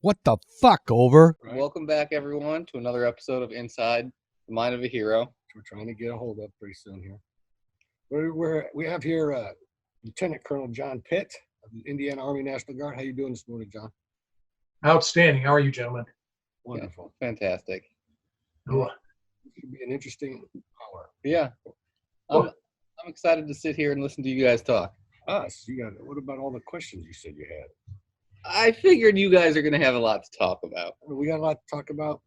What the fuck, Over? Right. Welcome back, everyone, to another episode of Inside the Mind of a Hero. We're trying to get a hold of pretty soon here. We have here Lieutenant Colonel John Pitt of the Indiana Army National Guard. How you doing this morning, John? Outstanding. How are you, gentlemen? Wonderful. Yeah, fantastic. Cool. This should be an interesting hour. Yeah. I'm excited to sit here and listen to you guys talk. Us? What about all the questions you said you had? I figured you guys are going to have a lot to talk about. We got a lot to talk about.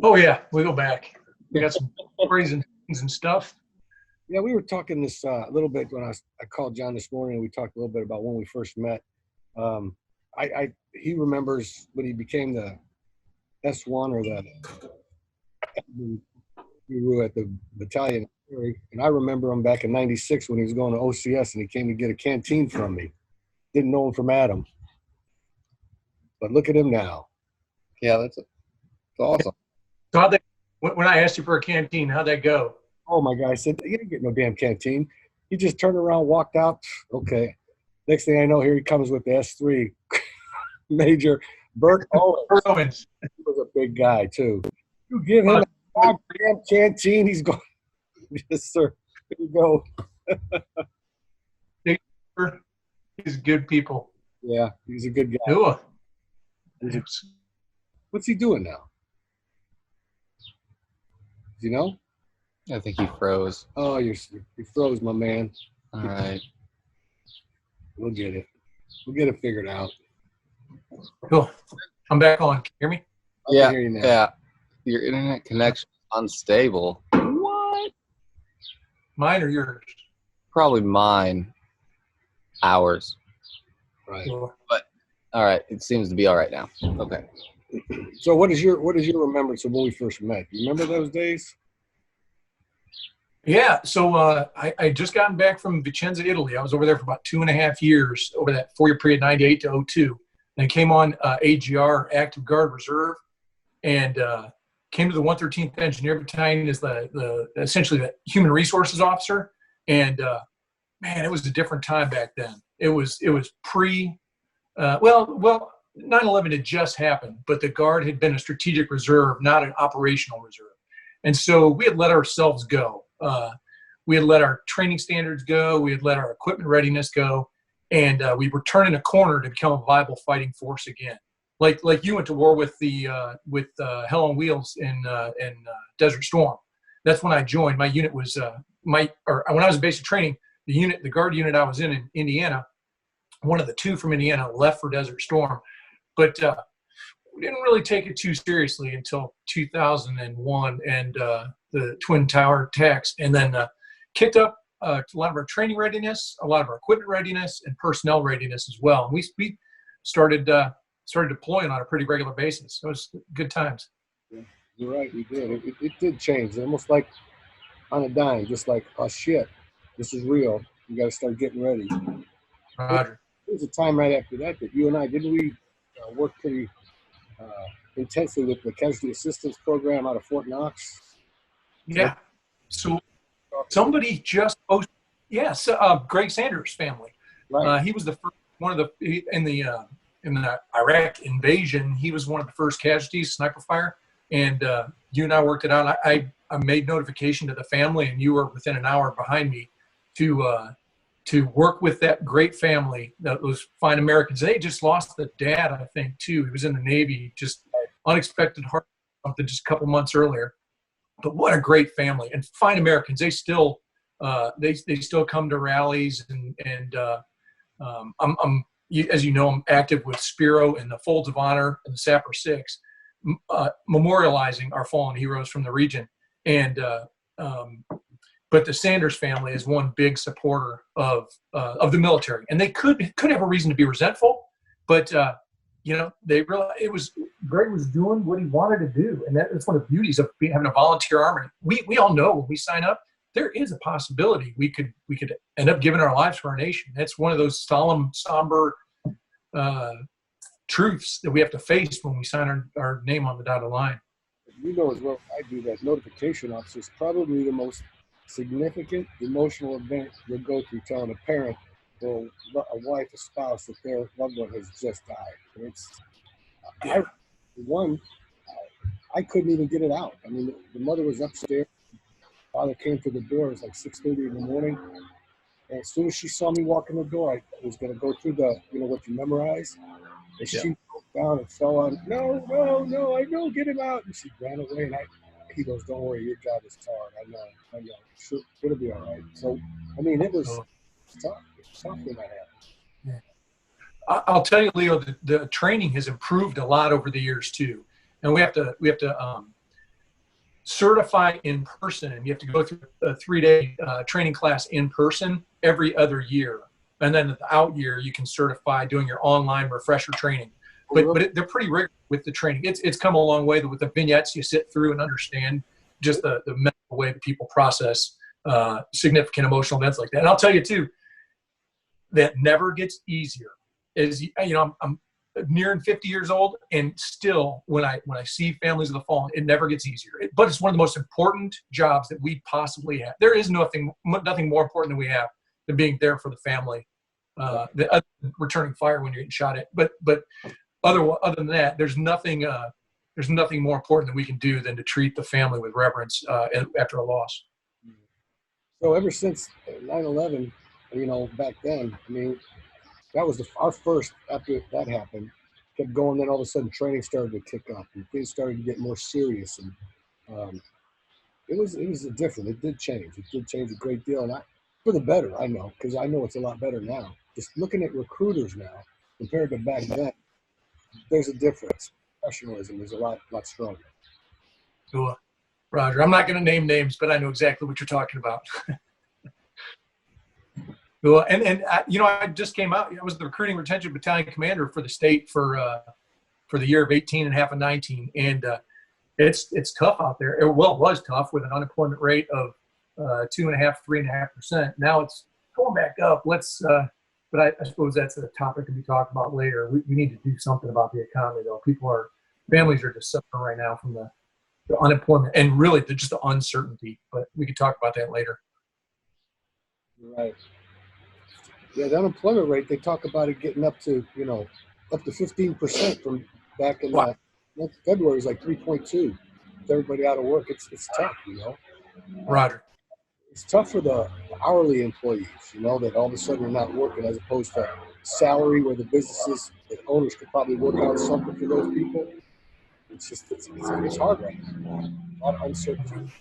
Oh, yeah. We go back. We got some stories and things and stuff. Yeah, we were talking this a little bit when I called John this morning. We talked a little bit about when we first met. He remembers when he became the S1 or the guru at the battalion. And I remember him back in '96 when he was going to OCS and he came to get a canteen from me. Didn't know him from Adam. But look at him now. Yeah, that's awesome. So when I asked you for a canteen, how'd that go? Oh, my God. I said, you didn't get no damn canteen. He just turned around, walked out. Okay. Next thing I know, here he comes with the S3. Major Bert Owens. He was a big guy, too. You give him a goddamn canteen, he's going, yes, sir. Here you go. He's good people. Yeah, he's a good guy. Cool. What's he doing now? Do you know? I think he froze. Oh, you froze, my man. All right. We'll get it. We'll get it figured out. Cool. I'm back on. Can you hear me? I can hear you now. Yeah. Your internet connection is unstable. What? Mine or yours? Probably mine. Ours. Right. Cool. But all right, it seems to be all right now. Okay. So what is your remembrance of when we first met? You remember those days? Yeah. So I just gotten back from Vicenza, Italy. I was over there for about 2.5 years over that 4-year period, 98 to 02. And I came on AGR, Active Guard Reserve, and came to the 113th Engineer Battalion as the essentially the human resources officer. And man, it was a different time back then. It was pre, 9/11 had just happened, but the Guard had been a strategic reserve, not an operational reserve. And so we had let ourselves go. We had let our training standards go. We had let our equipment readiness go. And we were turning a corner to become a viable fighting force again. Like you went to war with Hell on Wheels in Desert Storm. That's when I joined. My unit was when I was in basic training, the Guard unit I was in Indiana, one of the two from Indiana left for Desert Storm. But we didn't really take it too seriously until 2001 and the Twin Tower attacks, and then kicked up a lot of our training readiness, a lot of our equipment readiness, and personnel readiness as well. And we started deploying on a pretty regular basis. It was good times. Yeah, you're right, we did. It did change, almost like on a dime, just like, oh shit, this is real. You got to start getting ready. Roger. There was a time right after that you and I, didn't we work pretty intensely with the Casualty Assistance Program out of Fort Knox? Yeah. So somebody just posted, yes, Greg Sanders' family. Right. He was the first in the Iraq invasion. He was one of the first casualties, sniper fire. And you and I worked it out. I made notification to the family, and you were within an hour behind me to work with that great family, those fine Americans. They just lost the dad, I think, too. He was in the Navy, just unexpected heart something just a couple months earlier. But what a great family, and fine Americans. They still they still come to rallies, and I'm as you know, I'm active with Spiro and the Folds of Honor and the Sapper Six, memorializing our fallen heroes from the region. And but the Sanders family is one big supporter of the military, and they could have a reason to be resentful, but they realized Greg was doing what he wanted to do, and that's one of the beauties of having a volunteer army. We all know when we sign up, there is a possibility we could end up giving our lives for our nation. That's one of those solemn, somber truths that we have to face when we sign our name on the dotted line. You know as well as I do that notification officer is probably the most significant emotional event you'll go through telling a parent or a wife, a spouse, that their loved one has just died. And I couldn't even get it out. I mean, the mother was upstairs. Father came to the door. It was like 6:30 in the morning. And as soon as she saw me walk in the door, I was going to go through what you memorize. And she broke down and fell on, no, I know, get him out. And she ran away. And he goes, don't worry, your job is hard. I know. Sure, it'll be all right. So, I mean, it was tough. It was tough when that happened. I'll tell you, Leo, the training has improved a lot over the years too. And we have to certify in person, and you have to go through a 3-day training class in person every other year. And then the out year, you can certify doing your online refresher training. But they're pretty rigorous with the training. It's come a long way with the vignettes. You sit through and understand just the mental way that people process significant emotional events like that. And I'll tell you too, that never gets easier. I'm nearing 50 years old, and still when I see families of the fallen, it never gets easier. But it's one of the most important jobs that we possibly have. There is nothing more important than we have than being there for the family, returning fire when you're getting shot at. But other than that, there's nothing more important that we can do than to treat the family with reverence after a loss. So ever since 9/11, back then, I mean, that was our first, after that happened, kept going. Then all of a sudden training started to kick up and things started to get more serious. And it was different. It did change. It did change a great deal. And for the better, I know, because I know it's a lot better now. Just looking at recruiters now compared to back then, there's a difference. Professionalism is a lot stronger. Cool. Roger, I'm not going to name names, but I know exactly what you're talking about. Cool. And I just came out. I was the recruiting retention battalion commander for the state for the year of 18 and a half and 19. And it's tough out there. It was tough with an unemployment rate of 2.5%, 3.5%. Now it's going back up. But I suppose that's a topic to be talked about later. We need to do something about the economy, though. Families are just suffering right now from the unemployment and really just the uncertainty. But we could talk about that later. Right. Yeah, the unemployment rate, they talk about it getting up to 15% from back in February. It was like 3.2. With everybody out of work, it's tough, Roger. It's tough for the hourly employees, that all of a sudden are not working, as opposed to salary, where the owners could probably work out something for those people. It's hard right now. A lot of uncertainty.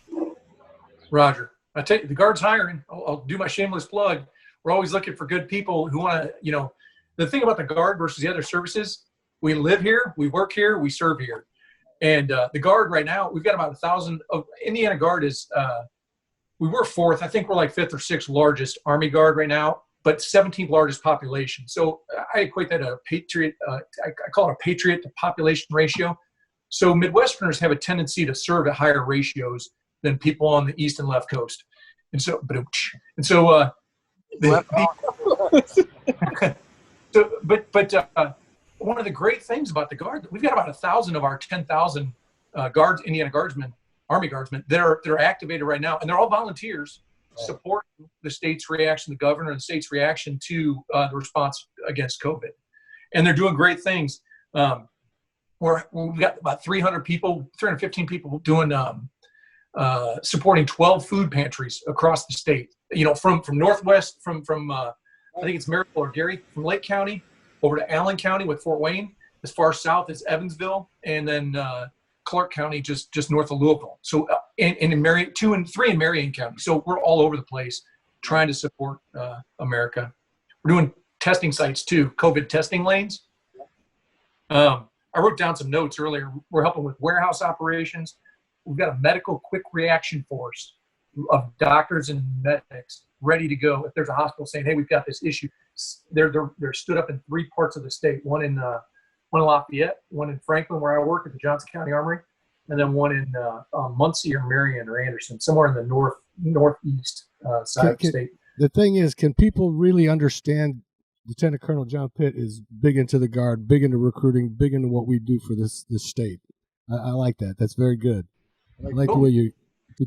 Roger. I tell you, the Guard's hiring. I'll do my shameless plug. We're always looking for good people who want to, the thing about the Guard versus the other services, we live here, we work here, we serve here. And the Guard right now, we've got about 1,000. Indiana Guard is, we were 4th. I think we're like 5th or 6th largest Army Guard right now, but 17th largest population. So I equate that to a patriot, I call it a patriot to population ratio. So Midwesterners have a tendency to serve at higher ratios than people on the East and left coast. One of the great things about the Guard, we've got about 1,000 of our 10,000 guards, Indiana Guardsmen, Army Guardsmen, that are activated right now, and they're all volunteers supporting the state's reaction, the governor and the state's reaction to the response against COVID, and they're doing great things. We've got about 315 people doing supporting 12 food pantries across the state. From Northwest, from I think it's Maryville or Gary, from Lake County over to Allen County with Fort Wayne, as far south as Evansville, and then Clark County, just north of Louisville. So, and in 2 and 3 in Marion County. So we're all over the place trying to support America. We're doing testing sites too, COVID testing lanes. I wrote down some notes earlier. We're helping with warehouse operations. We've got a medical quick reaction force of doctors and medics ready to go. If there's a hospital saying, hey, we've got this issue, they're stood up in 3 parts of the state, one in Lafayette, one in Franklin, where I work at the Johnson County Armory, and then one in Muncie or Marion or Anderson, somewhere in the northeast side of the state. The thing is, can people really understand Lieutenant Colonel John Pitt is big into the Guard, big into recruiting, big into what we do for this state? I like that. That's very good. I like the way you're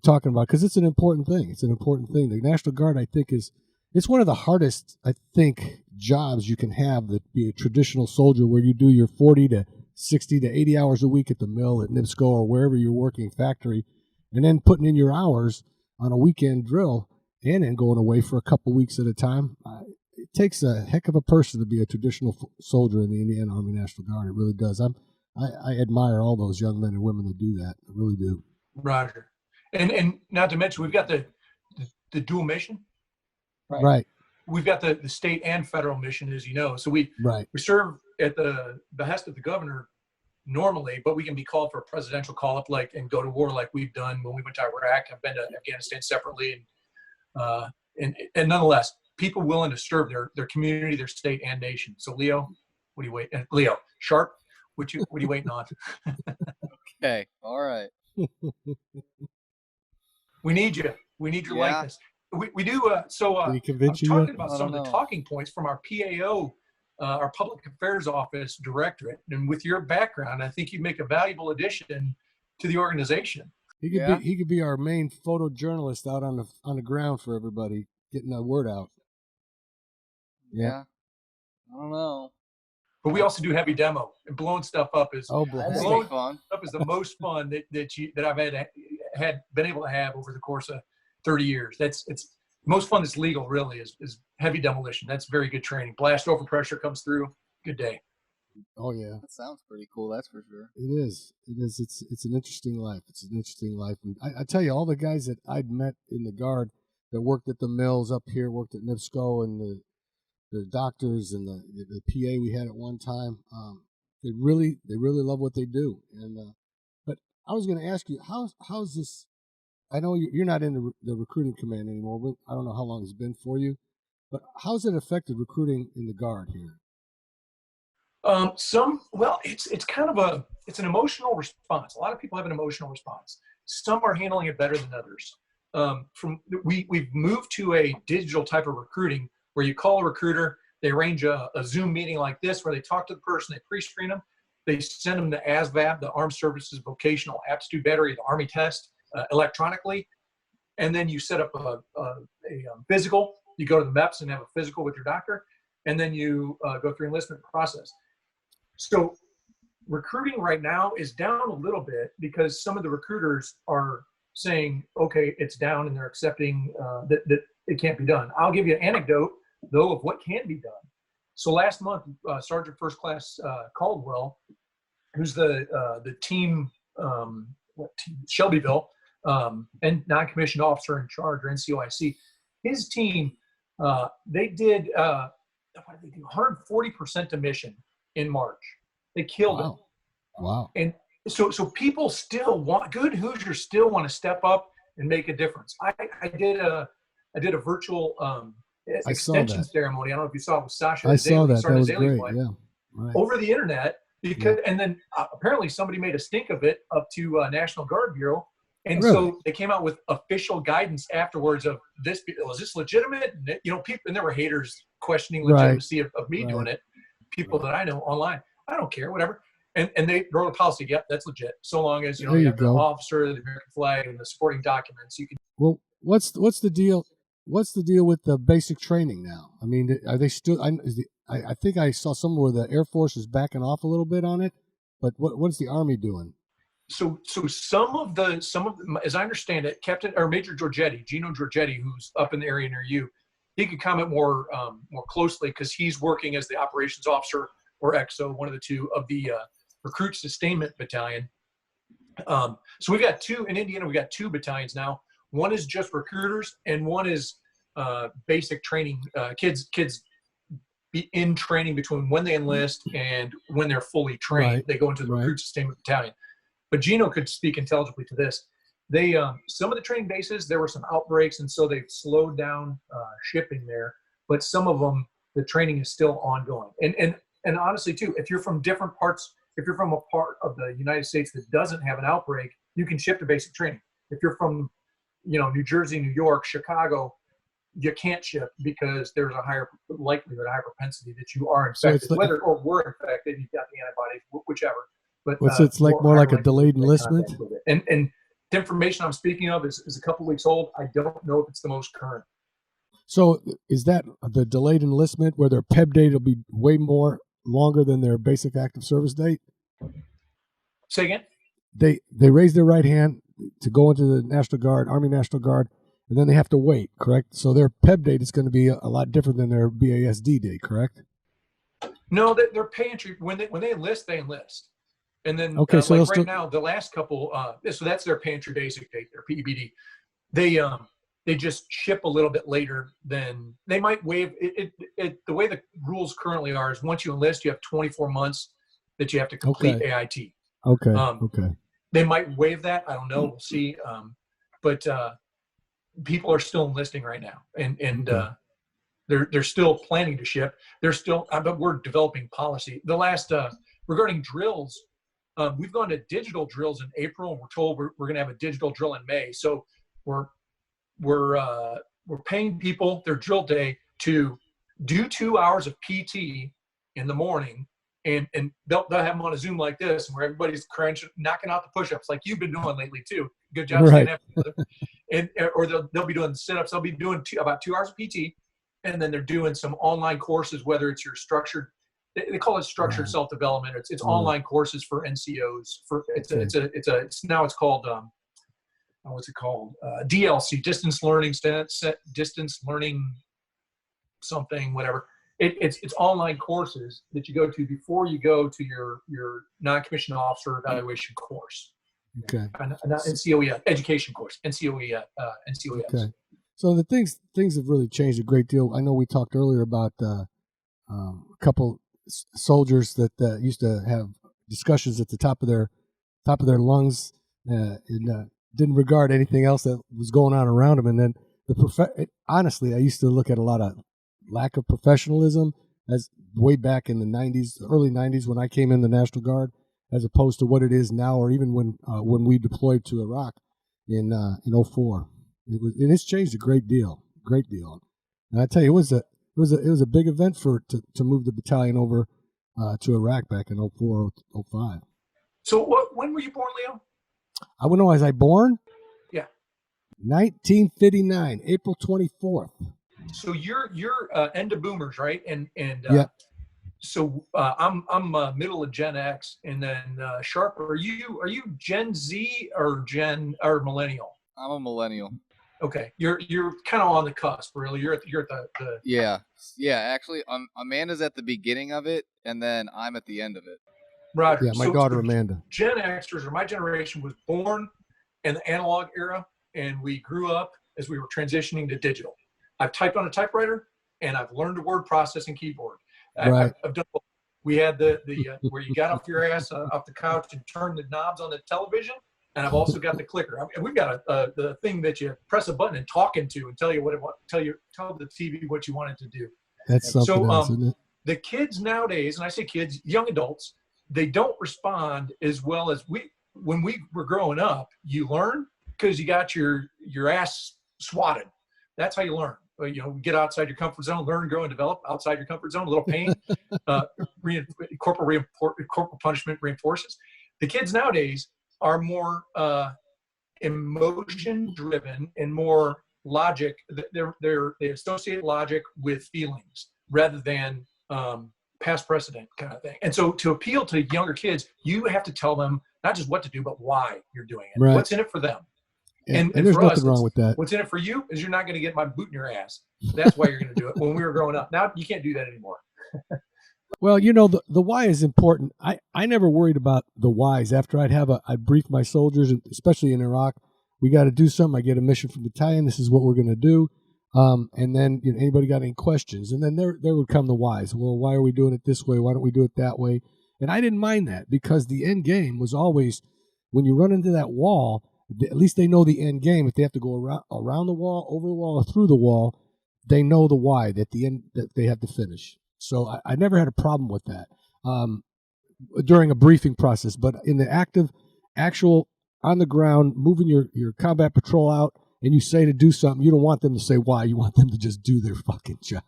talking about, because it's an important thing. It's an important thing. The National Guard, I think, is It's one of the hardest, I think, jobs you can have, that be a traditional soldier, where you do your 40 to 60 to 80 hours a week at the mill at NIPSCO or wherever you're working, factory, and then putting in your hours on a weekend drill and then going away for a couple weeks at a time. It takes a heck of a person to be a traditional soldier in the Indiana Army National Guard. It really does. I admire all those young men and women that do that. I really do. Roger. And not to mention, we've got the dual mission. Right. We've got the state and federal mission, as you know. So we serve at the behest of the governor normally, but we can be called for a presidential call-up, and go to war like we've done when we went to Iraq. I've been to Afghanistan separately, and nonetheless, people willing to serve their community, their state, and nation. So Leo, what do you wait? Leo Sharp, what are you waiting on? Okay, all right. We need you. We need your likeness. We do. Can you convince I'm you talking about some of the talking points from our PAO, our Public Affairs Office Directorate, and with your background, I think you'd make a valuable addition to the organization. He could be our main photojournalist out on the ground for everybody, getting the word out. Yeah. I don't know. But we also do heavy demo, and blowing stuff up is blowing fun. Up is the most fun that I've had been able to have over the course of 30 years. It's most fun that's legal, really, is heavy demolition. That's very good training. Blast overpressure comes through. Good day. Oh yeah, that sounds pretty cool. That's for sure. It is. It's an interesting life. It's an interesting life. And I tell you, all the guys that I'd met in the Guard that worked at the mills up here, worked at NIPSCO, and the doctors and the PA we had at one time, they really love what they do. And but I was going to ask you, how's this? I know you're not in the recruiting command anymore, but I don't know how long it's been for you. But how's it affected recruiting in the Guard here? It's kind of it's an emotional response. A lot of people have an emotional response. Some are handling it better than others. We've moved to a digital type of recruiting where you call a recruiter, they arrange a Zoom meeting like this where they talk to the person, they pre-screen them, they send them the ASVAB, the Armed Services Vocational Aptitude Battery, the Army test electronically, and then you set up a physical. You go to the MEPS and have a physical with your doctor, and then you go through enlistment process. So recruiting right now is down a little bit because some of the recruiters are saying, okay, it's down, and they're accepting that it can't be done. I'll give you an anecdote, though, of what can be done. So last month, Sergeant First Class Caldwell, who's the team, Shelbyville, and non-commissioned officer in charge, or NCOIC, his team, they did 140% emission in March. They killed it. Wow. And so people still good Hoosiers still want to step up and make a difference. I did a virtual extension ceremony. I don't know if you saw it with Sasha. I saw that. That was great. Yeah. Right. Over the internet, and then apparently somebody made a stink of it up to National Guard Bureau. And so they came out with official guidance afterwards of this. Was this legitimate? And, people, and there were haters questioning legitimacy of me doing it. People that I know online, I don't care, whatever. And they wrote a policy. Yep, that's legit. So long as you have the officer, the American flag, and the supporting documents, you can. Well, what's the deal? What's the deal with the basic training now? I mean, are they still? I think I saw somewhere the Air Force is backing off a little bit on it, but what's the Army doing? So some of them, as I understand it, Major Gino Giorgetti, who's up in the area near you, he could comment more closely because he's working as the operations officer or XO, one of the two of the Recruit Sustainment Battalion. So we've got two in Indiana. We've got two battalions now. One is just recruiters, and one is basic training. Kids be in training between when they enlist and when they're fully trained. They go into the Recruit Sustainment Battalion. But Gino could speak intelligibly to this. They some of the training bases, there were some outbreaks, and so they've slowed down shipping there. But some of them, the training is still ongoing. And honestly, too, if you're from different parts, if you're from a part of the United States that doesn't have an outbreak, you can ship to basic training. If you're from, New Jersey, New York, Chicago, you can't ship because there's a higher likelihood, a higher propensity that you are infected, whether or were infected, you've got the antibodies, whichever. But it's like more like a delayed enlistment. And the information I'm speaking of is a couple weeks old. I don't know if it's the most current. So is that the delayed enlistment where their PEB date will be way more longer than their basic active service date? Say again? They raise their right hand to go into the National Guard, Army National Guard, and then they have to wait, correct? So their PEB date is going to be a lot different than their BASD date, correct? No, their pay entry, when they enlist, they enlist. And then Okay, so like right now, the last couple, so that's their pay entry basic date, their PEBD. They just ship a little bit later than they might waive it. The way the rules currently are is once you enlist, you have 24 months that you have to complete AIT. Okay. Okay. They might waive that. I don't know. We'll see. But people are still enlisting right now, and they're still planning to ship. They're still, but we're developing policy. The last regarding drills, we've gone to digital drills in April, and we're told we're going to have a digital drill in May. So we're paying people their drill day to do 2 hours of PT in the morning, and they'll have them on a Zoom like this, where everybody's crunching, knocking out the push-ups like you've been doing lately too. Good job, right. And or they'll be doing the sit-ups. They'll be doing about 2 hours of PT, and then they're doing some online courses, whether it's your structured. They call it structured self-development. It's online courses for NCOs. Now it's called what's it called? DLC, distance learning, distance learning something, whatever. It's online courses that you go to before you go to your non-commissioned officer evaluation course. Okay. Not NCOE education course. NCOE. Okay. So the things have really changed a great deal. I know we talked earlier about a couple soldiers that used to have discussions at the top of their lungs and didn't regard anything else that was going on around them. And then honestly, I used to look at a lot of lack of professionalism as way back in the 90s, early 90s when I came in the National Guard, as opposed to what it is now, or even when we deployed to Iraq in 04. It's changed a great deal. And I tell you, it was a big event to move the battalion over to Iraq back in 04, 05. So when were you born, Leo? I would know. Was I born? Yeah. 1959, April 24th. So you're end of boomers, right? And yeah. So I'm middle of Gen X, and then Sharp. Are you Gen Z or millennial? I'm a millennial. Okay, you're kind of on the cusp, really. You're at the Yeah. Actually, Amanda's at the beginning of it, and then I'm at the end of it. Roger. Yeah, my daughter Amanda. Gen Xers, or my generation, was born in the analog era, and we grew up as we were transitioning to digital. I've typed on a typewriter, and I've learned a word processing keyboard. Right. I've done both. We had the where you got off your ass off the couch and turned the knobs on the television, and I've also got the clicker. We've got the thing that you press a button and talk into and tell you tell the TV what you want it to do. That's something else, isn't it? The kids nowadays, and I say kids, young adults, they don't respond as well as when we were growing up. You learn because you got your ass swatted. That's how you learn. Get outside your comfort zone, learn, grow, and develop. Outside your comfort zone, a little pain. Corporal punishment reinforces. The kids nowadays are more emotion-driven and more logic. They associate logic with feelings rather than past precedent kind of thing. And so to appeal to younger kids, you have to tell them not just what to do, but why you're doing it. Right. What's in it for them. And there's nothing wrong with that. What's in it for you is you're not going to get my boot in your ass. That's why you're going to do it. When we were growing up, now you can't do that anymore. Well, the why is important. I never worried about the whys. After I'd brief my soldiers, especially in Iraq, we got to do something. I get a mission from the battalion. This is what we're going to do. And then anybody got any questions? And then there would come the whys. Well, why are we doing it this way? Why don't we do it that way? And I didn't mind that, because the end game was always, when you run into that wall, at least they know the end game. If they have to go around the wall, over the wall, or through the wall, they know the why at the end that they have to finish. So I never had a problem with that during a briefing process. But in the actual on the ground, moving your combat patrol out, and you say to do something, you don't want them to say why. You want them to just do their fucking job.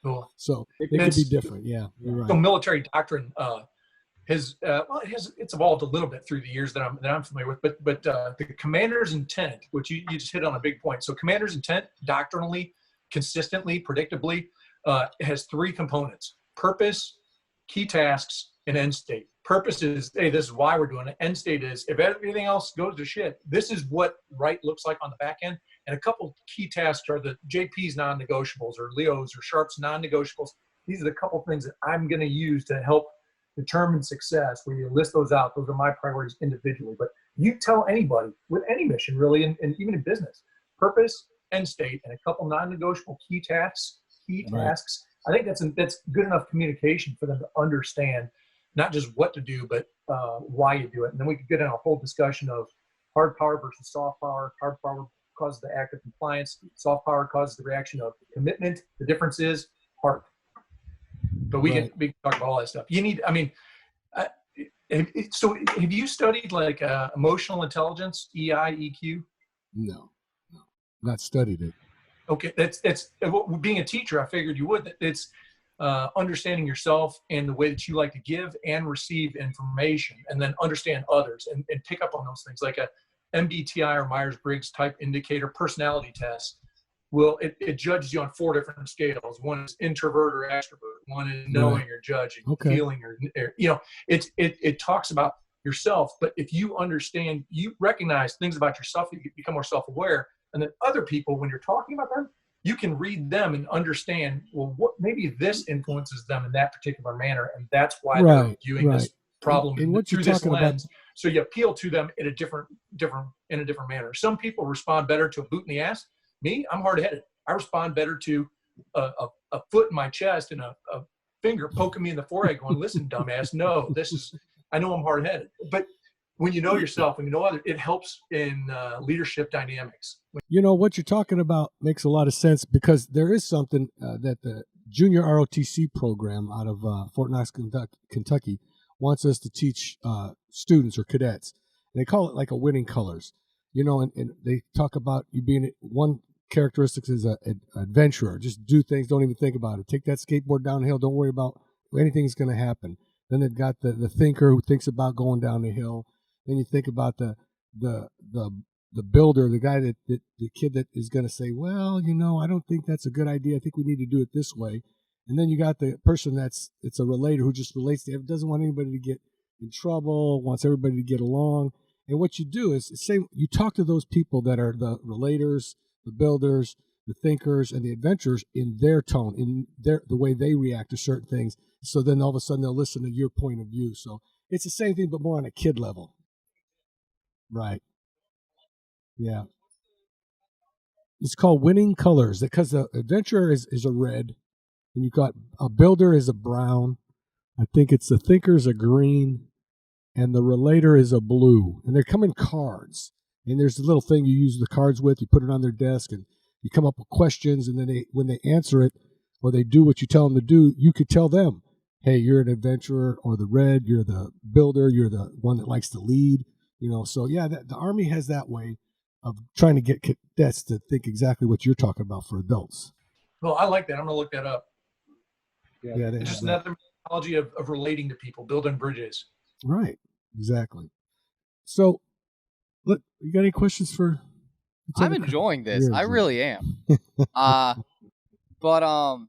Cool. So it could be different. Yeah, you're right. So military doctrine it's evolved a little bit through the years that I'm familiar with, but the commander's intent, which you just hit on a big point. So commander's intent doctrinally consistently, predictably, it has three components: purpose, key tasks, and end state. Purpose is, hey, this is why we're doing it. End state is, if everything else goes to shit, this is what right looks like on the back end. And a couple key tasks are the JP's non-negotiables, or Leo's or Sharp's non-negotiables. These are the couple things that I'm going to use to help determine success. Where you list those out, those are my priorities individually. But you tell anybody with any mission, really, and even in business, purpose, end state, and a couple non-negotiable key tasks. I think that's good enough communication for them to understand not just what to do, but why you do it. And then we could get in a whole discussion of hard power versus soft power. Hard power causes the act of compliance. Soft power causes the reaction of commitment. The difference is heart. But we can talk about all that stuff. So have you studied like emotional intelligence, EI, EQ? No, not studied it. Okay, that's being a teacher. I figured you would. It's understanding yourself and the way that you like to give and receive information, and then understand others and pick up on those things, like a MBTI or Myers-Briggs type indicator personality test. Well, it judges you on 4 different scales. One is introvert or extrovert. One is knowing or judging, feeling or it talks about yourself. But if you understand, you recognize things about yourself, you become more self-aware. And then other people, when you're talking about them, you can read them and understand, well, what maybe this influences them in that particular manner, and that's why they're viewing this problem through this lens. So you appeal to them in a different manner. Some people respond better to a boot in the ass. Me, I'm hard-headed. I respond better to a foot in my chest and a finger poking me in the forehead going, listen, dumbass, no, I know I'm hard-headed. But when you know yourself, when you know others, it helps in leadership dynamics. What you're talking about makes a lot of sense, because there is something that the junior ROTC program out of Fort Knox, Kentucky, wants us to teach students or cadets. And they call it like a winning colors, and they talk about you being one characteristic is an adventurer. Just do things, don't even think about it. Take that skateboard downhill, don't worry about anything's going to happen. Then they've got the thinker who thinks about going down the hill. Then you think about the builder, the guy the kid that is going to say, well, I don't think that's a good idea. I think we need to do it this way. And then you got the person it's a relator who just relates to it, doesn't want anybody to get in trouble, wants everybody to get along. And what you do is you talk to those people that are the relators, the builders, the thinkers, and the adventurers in their tone, in the way they react to certain things. So then all of a sudden they'll listen to your point of view. So it's the same thing, but more on a kid level. Right. Yeah. It's called Winning Colors, because the adventurer is a red, and you've got a builder is a brown. I think it's the thinker is a green, and the relator is a blue. And they come in cards. And there's a little thing you use the cards with. You put it on their desk, and you come up with questions. And then when they answer it, or they do what you tell them to do, you could tell them, hey, you're an adventurer, or the red, you're the builder, you're the one that likes to lead. So yeah, the Army has that way of trying to get cadets to think exactly what you're talking about for adults. Well, I like that. I'm going to look that up. Yeah, it's just another methodology of relating to people, building bridges. Right, exactly. So, look, you got any questions for? I'm enjoying this. I really am. But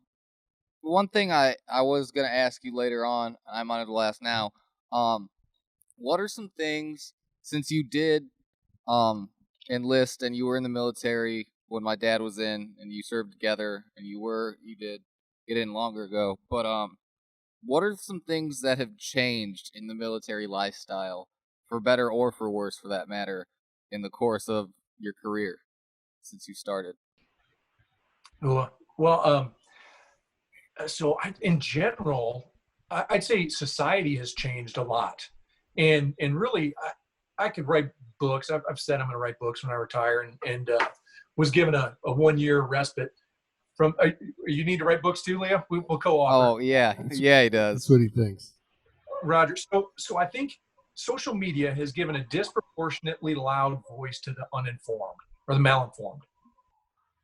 one thing I was going to ask you later on, I might as well ask now. What are some things, since you did enlist and you were in the military when my dad was in, and you served together, and you did get in longer ago, but what are some things that have changed in the military lifestyle, for better or for worse for that matter, in the course of your career since you started? So in general, I'd say society has changed a lot, and really I could write books. I've said I'm going to write books when I retire, and was given a 1-year respite from. You need to write books too, Leah? We'll co-author. Oh yeah, yeah, he does. That's what he thinks, Roger. So I think social media has given a disproportionately loud voice to the uninformed or the malinformed,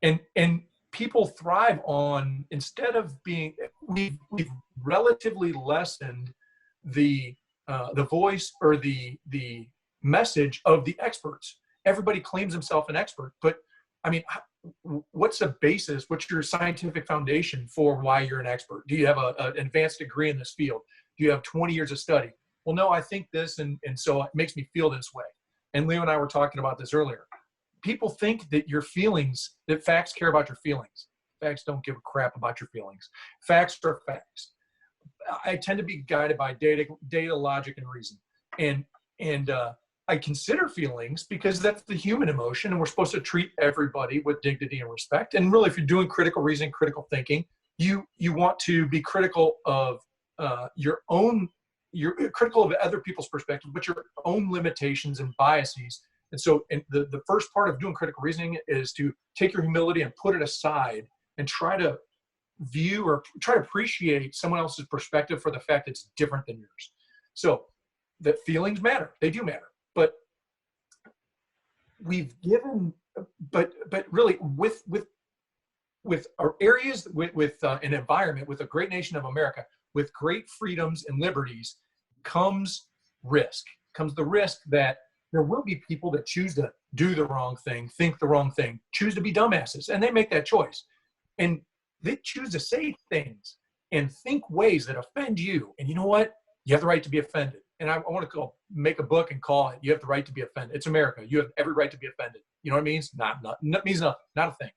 and people thrive on, instead of being, we've relatively lessened the voice or the message of the experts. Everybody claims himself an expert, but I mean, what's the basis? What's your scientific foundation for why you're an expert? Do you have an advanced degree in this field? Do you have 20 years of study? Well, no, I think this, and so it makes me feel this way. And Leo and I were talking about this earlier. People think that your feelings, that facts care about your feelings. Facts don't give a crap about your feelings. Facts are facts. I tend to be guided by data, logic, and reason. And I consider feelings because that's the human emotion, and we're supposed to treat everybody with dignity and respect. And really, if you're doing critical reasoning, critical thinking, you want to be critical of your own. You're critical of other people's perspective, but your own limitations and biases. And so the first part of doing critical reasoning is to take your humility and put it aside and try to view or try to appreciate someone else's perspective for the fact it's different than yours. So that feelings matter. They do matter. But we've given, but really with our areas, with an environment, with a great nation of America, with great freedoms and liberties comes risk, comes the risk that there will be people that choose to do the wrong thing, think the wrong thing, choose to be dumbasses, and they make that choice. And they choose to say things and think ways that offend you. And you know what? You have the right to be offended. And I want to make a book and call it, You Have the Right to Be Offended. It's America. You have every right to be offended. You know what it means? Not means nothing, not a thing.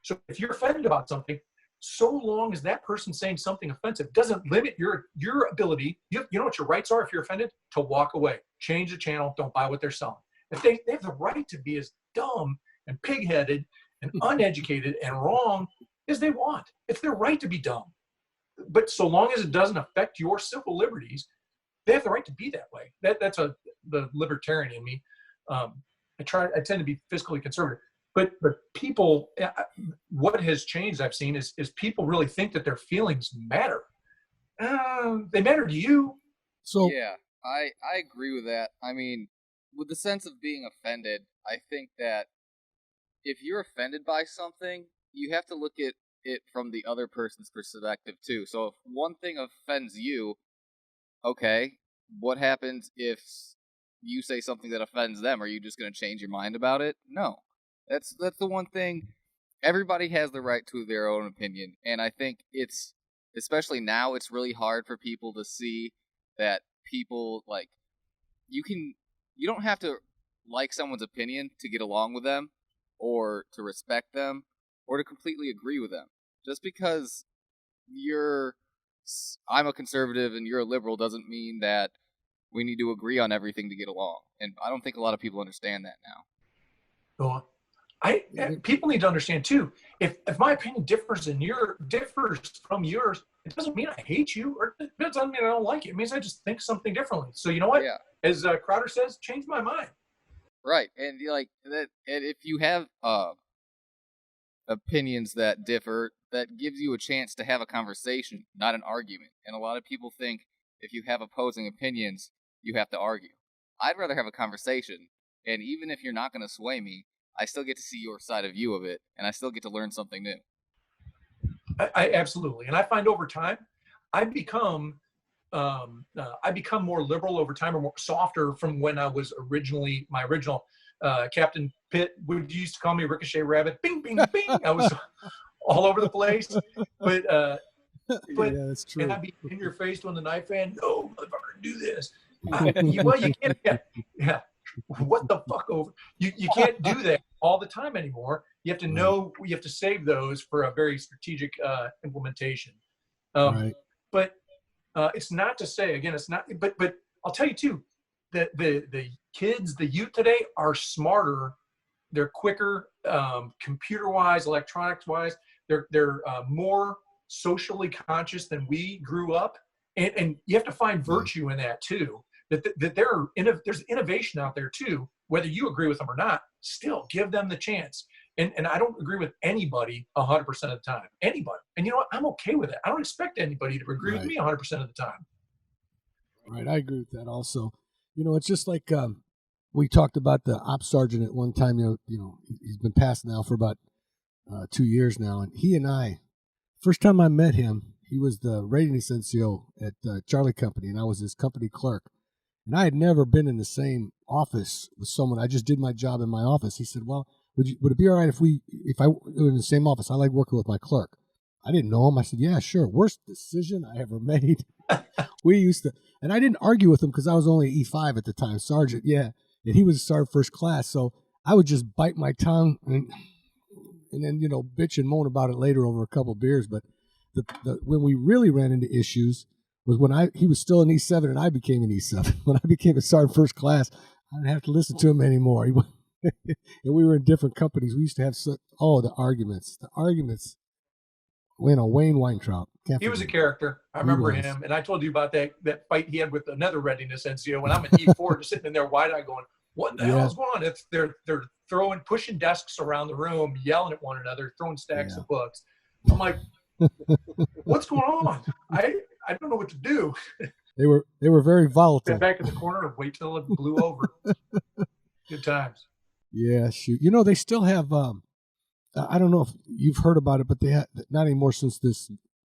So if you're offended about something, so long as that person saying something offensive doesn't limit your ability, you know what your rights are if you're offended? To walk away, change the channel, don't buy what they're selling. If they have the right to be as dumb and pig-headed and uneducated and wrong as they want. It's their right to be dumb. But so long as it doesn't affect your civil liberties, they have the right to be that way. That's the libertarian in me. I tend to be fiscally conservative. But people, what has changed I've seen is people really think that their feelings matter. They matter to you. So yeah, I agree with that. I mean, with the sense of being offended, I think that if you're offended by something, you have to look at it from the other person's perspective too. So if one thing offends you, okay, what happens if you say something that offends them? Are you just going to change your mind about it? No. That's the one thing. Everybody has the right to their own opinion, and I think it's, especially now, it's really hard for people to see that people, like, you don't have to like someone's opinion to get along with them or to respect them or to completely agree with them. Just because I'm a conservative and you're a liberal doesn't mean that we need to agree on everything to get along. And I don't think a lot of people understand that now. Well, people need to understand too. If my opinion differs from yours, it doesn't mean I hate you, or it doesn't mean I don't like you. It means I just think something differently. So you know what? Yeah. As Crowder says, change my mind. Right, and like that. And if you have opinions that differ, that gives you a chance to have a conversation, not an argument. And a lot of people think if you have opposing opinions, you have to argue. I'd rather have a conversation, and even if you're not going to sway me, I still get to see your side of view of it, and I still get to learn something new. I absolutely, and I find over time, I become more liberal over time, or more softer from when I was my original Captain Pitt would used to call me Ricochet Rabbit. Bing, bing, bing. I was all over the place, but yeah, that's true. And I'd be in your face doing the knife hand. No, motherfucker, do this. You can't. Yeah. What the fuck over? You can't do that all the time anymore. You have to know. You have to save those for a very strategic implementation. Right. But it's not to say, again, it's not. But I'll tell you too, that the kids, the youth today are smarter. They're quicker, computer-wise, electronics-wise. They're more socially conscious than we grew up, and you have to find virtue in that too. That there's innovation out there too, whether you agree with them or not. Still, give them the chance. And I don't agree with anybody 100% of the time. Anybody. And you know what? I'm okay with it. I don't expect anybody to agree with me 100% of the time. Right, I agree with that also. You know, it's just like we talked about the op sergeant at one time. You know, he's been passed now for about 2 years now, and he and I, first time I met him, he was the ratings NCO at Charlie Company, and I was his company clerk. And I had never been in the same office with someone. I just did my job in my office. He said, well, would it be all right if I were in the same office? I like working with my clerk. I didn't know him. I said, yeah, sure. Worst decision I ever made. We used to, and I didn't argue with him because I was only E5 at the time, sergeant. Yeah, and he was a sergeant first class, so I would just bite my tongue and then bitch and moan about it later over a couple of beers. But when we really ran into issues was when he was still an E7 and I became an E7. When I became a sergeant first class, I didn't have to listen to him anymore. And we were in different companies. We used to have the arguments. Wayne Weintraub. He was a character. I remember him, and I told you about that fight he had with another readiness NCO. When I'm at E4, just sitting in there wide-eyed going, what the hell is going on? They're pushing desks around the room, yelling at one another, throwing stacks of books. I'm like, what's going on? I don't know what to do. They were very volatile. Sit back in the corner and wait till it blew over. Good times. Yeah, shoot. They still have. I don't know if you've heard about it, but they have not anymore since this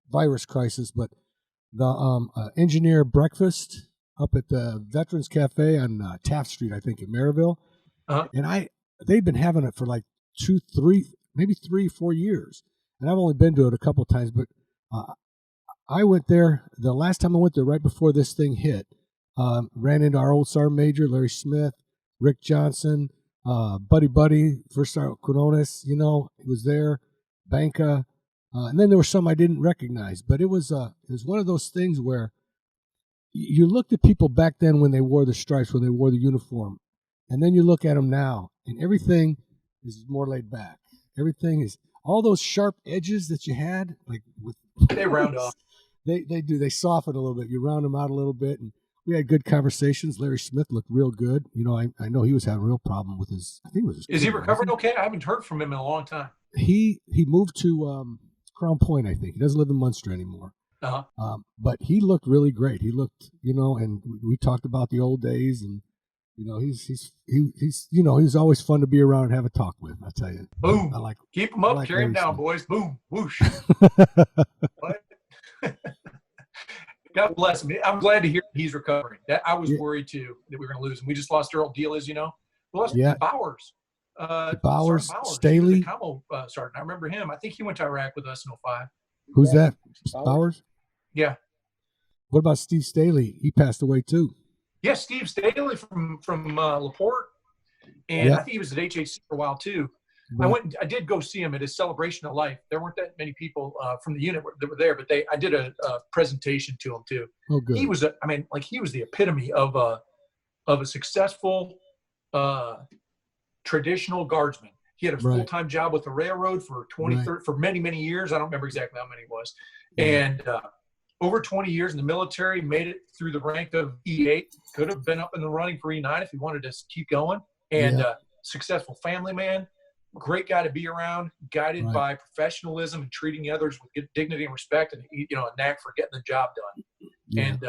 virus crisis. But the engineer breakfast up at the Veterans Cafe on Taft Street, I think, in Maryville, and they've been having it for like 2, 3, maybe 3, 4 years, and I've only been to it a couple of times. But I went there the last time I went there, right before this thing hit. Ran into our old sergeant major, Larry Smith, Rick Johnson. Buddy, first sergeant Quinones, he was there, Banca, and then there were some I didn't recognize. But it was one of those things where you looked at people back then when they wore the stripes, when they wore the uniform, and then you look at them now, and everything is more laid back. Everything is all those sharp edges that you had, like they round off. They do. They soften a little bit. You round them out a little bit, and we had good conversations. Larry Smith looked real good. I know he was having a real problem with his. I think it was. Is he recovering okay? I haven't heard from him in a long time. He moved to Crown Point, I think. He doesn't live in Munster anymore. But he looked really great. He looked, and we talked about the old days, and he's always fun to be around and have a talk with. I tell you. Boom. Keep him up, carry him down, boys. Boom, whoosh. What? God bless him. I'm glad to hear he's recovering. That I was worried too that we were going to lose him. We just lost Earl Deal, we lost Bowers. Bowers, Staley. Commo sergeant. I remember him. I think he went to Iraq with us in 2005. Who's that? Bowers? Yeah. What about Steve Staley? He passed away too. Yeah, Steve Staley from LaPorte. And I think he was at HHC for a while too. Right. I did go see him at his celebration of life. There weren't that many people from the unit that were there, but I did a presentation to him too. Oh, good. He was he was the epitome of a successful traditional guardsman. He had a full-time job with the railroad for for many, many years. I don't remember exactly how many it was. And over 20 years in the military, made it through the rank of E8, could have been up in the running for E9 if he wanted to keep going. And successful family man. Great guy to be around, guided by professionalism and treating others with dignity and respect, and a knack for getting the job done. Yeah. And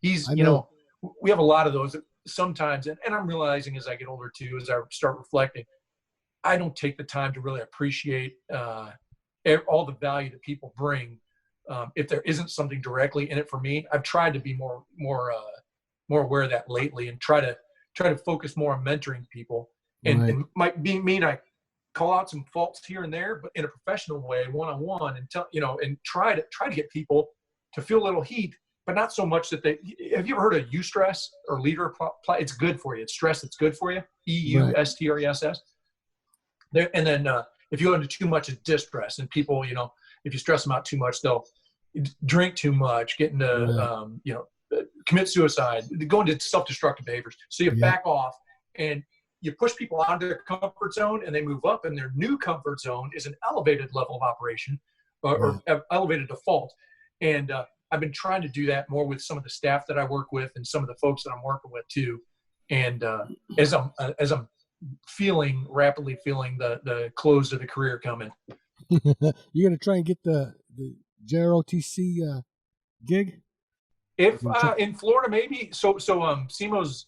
he's, we have a lot of those sometimes, and I'm realizing as I get older too, as I start reflecting, I don't take the time to really appreciate all the value that people bring. If there isn't something directly in it for me, I've tried to be more aware of that lately, and try to focus more on mentoring people. And it might mean I call out some faults here and there, but in a professional way, one-on-one, and try to get people to feel a little heat, but not so much that have you ever heard of eustress or leader? It's good for you. It's stress that's good for you. EUSTRESS. And then if you go into too much, it's distress. And people, if you stress them out too much, they'll drink too much, get into, commit suicide, go into self-destructive behaviors. So you back off and you push people out of their comfort zone, and they move up, and their new comfort zone is an elevated level of operation or elevated default. And I've been trying to do that more with some of the staff that I work with and some of the folks that I'm working with too. And as I'm rapidly feeling the close of the career coming. You're going to try and get the JROTC gig? If in Florida, maybe. So SEMO's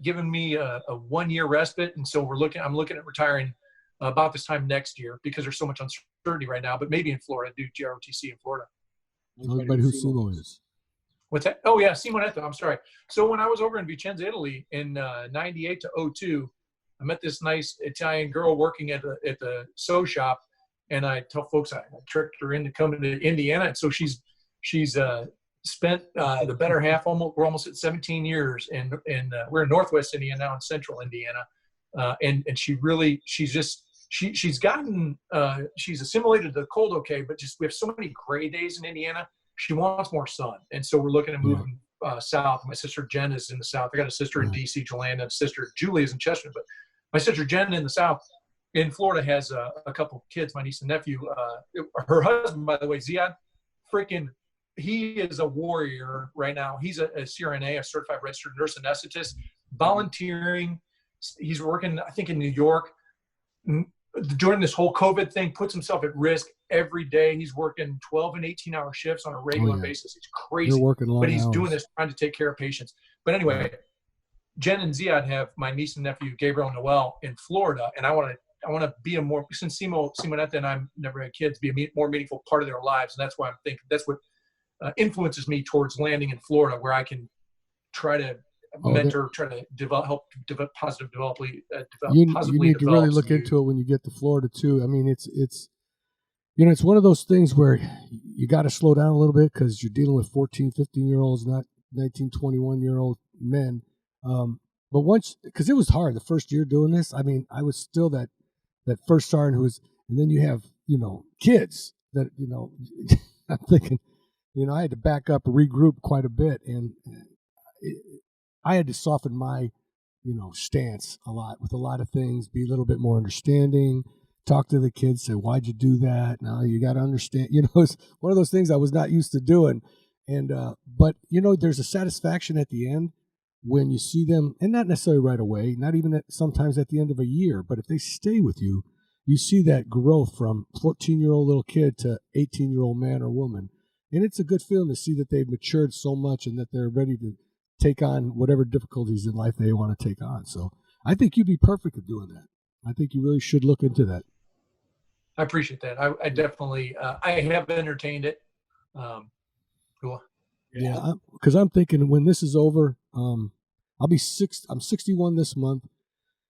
given me a 1-year respite, and so I'm looking at retiring about this time next year because there's so much uncertainty right now. But maybe in Florida, do JROTC in Florida. Everybody who SEMO is. What's that? Oh yeah, Simonetta. I'm sorry. So when I was over in Vicenza, Italy, in '98 to '02, I met this nice Italian girl working at the sew shop, and I tell folks I tricked her into coming to Indiana, and so she's spent the better half, we're almost at 17 years, and we're in Northwest Indiana now, in Central Indiana, and she's gotten she's assimilated the cold okay, but just we have so many gray days in Indiana. She wants more sun, and so we're looking at moving south. My sister Jen is in the south. I got a sister in DC, Joanna, and sister Julie is in Chester, but my sister Jen in the south, in Florida, has a couple kids, my niece and nephew. Her husband, by the way, Ziad, freaking, he is a warrior right now. He's a CRNA, a certified registered nurse anesthetist, volunteering. He's working, I think, in New York. During this whole COVID thing, puts himself at risk every day. He's working 12 and 18-hour shifts on a regular basis. It's crazy. You're working long but he's hours. Doing this, trying to take care of patients. But anyway, Jen and Ziad have my niece and nephew, Gabriel and Noel, in Florida, and I want to be a more, since Simonetta and I never had kids, be a more meaningful part of their lives, and that's why I'm thinking that's what influences me towards landing in Florida, where I can try to mentor, try to help develop positive development. You need to really look into it when you get to Florida too. I mean, it's it's one of those things where you got to slow down a little bit because you're dealing with 14, 15-year-olds, not 19, 21-year-old men. But once, because it was hard the first year doing this. I mean, I was still that first sergeant who was, and then you have kids that I'm thinking, I had to back up, regroup quite a bit, and I had to soften my stance a lot with a lot of things, be a little bit more understanding, talk to the kids, say, why'd you do that? Now you got to understand, it's one of those things I was not used to doing. And, but there's a satisfaction at the end when you see them, and not necessarily right away, not even sometimes at the end of a year, but if they stay with you, you see that growth from 14-year-old little kid to 18-year-old man or woman. And it's a good feeling to see that they've matured so much and that they're ready to take on whatever difficulties in life they want to take on. So I think you'd be perfect at doing that. I think you really should look into that. I appreciate that. I definitely, I have entertained it. Cool. Yeah, because I'm thinking when this is over, I'll be I'm 61 this month,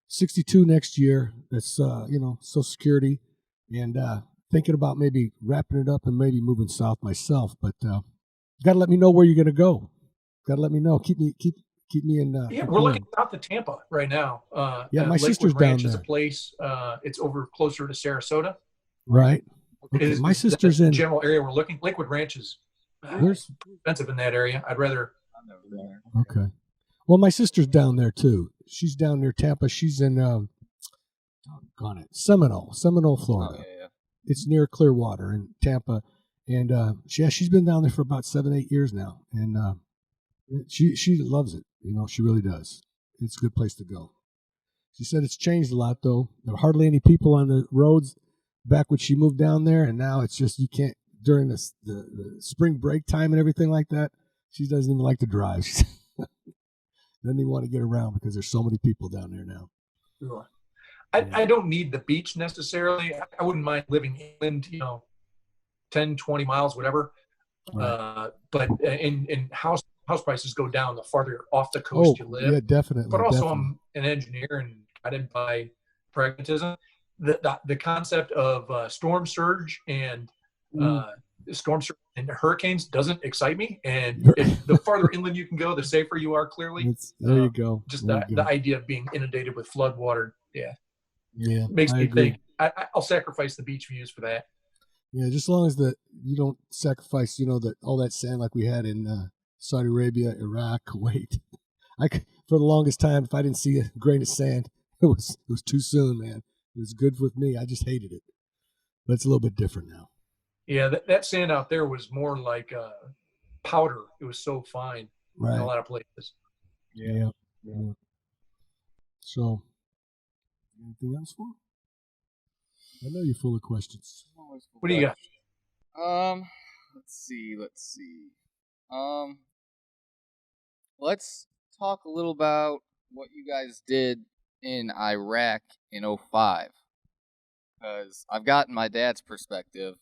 62 next year. That's Social Security, and thinking about maybe wrapping it up and maybe moving south myself. But you got to let me know where you're going to go. Got to let me know. Keep me in. We're looking south to Tampa right now. My Lakewood sister's Ranch down is there. A place. It's over closer to Sarasota. Right. Okay. My sister's in the general area we're looking. Lakewood Ranch is expensive in that area. I've never been there. Okay. Well, my sister's down there too. She's down near Tampa. She's in Seminole, Florida. Oh, yeah. It's near Clearwater in Tampa, and she's been down there for about 7-8 years now, and she loves it. She really does. It's a good place to go. She said it's changed a lot though. There are hardly any people on the roads back when she moved down there, and now it's just you can't during the spring break time and everything like that. She doesn't even like to drive. She doesn't even want to get around because there's so many people down there now. Sure. I don't need the beach necessarily. I wouldn't mind living inland, 10, 20 miles, whatever. Right. But in house prices go down the farther off the coast you live. Yeah, definitely. But also I'm an engineer and guided by pragmatism. The concept of storm surge and storm surge and hurricanes doesn't excite me. And the farther inland you can go, the safer you are, clearly. There you go. Just the idea of being inundated with flood water, makes I me agree. think I'll sacrifice the beach views for that. Yeah, just as long as you don't sacrifice, all that sand like we had in Saudi Arabia, Iraq, Kuwait. For the longest time, if I didn't see a grain of sand, it was too soon, man. It was good with me. I just hated it. But it's a little bit different now. Yeah, that sand out there was more like powder. It was so fine in a lot of places. Yeah. So, anything else for? I know you're full of questions. What do you got? Let's see. Let's talk a little about what you guys did in Iraq in 2005. Because I've gotten my dad's perspective.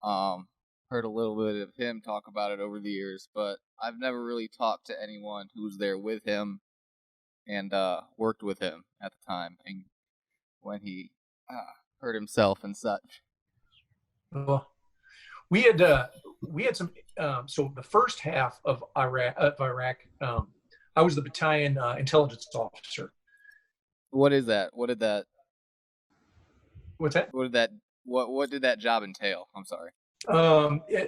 Heard a little bit of him talk about it over the years, but I've never really talked to anyone who was there with him and worked with him at the time, and when he hurt himself and such. Well, we had some. So the first half of Iraq, I was the battalion intelligence officer. What is that? What did that? What's that? What did that? What did that job entail? I'm sorry.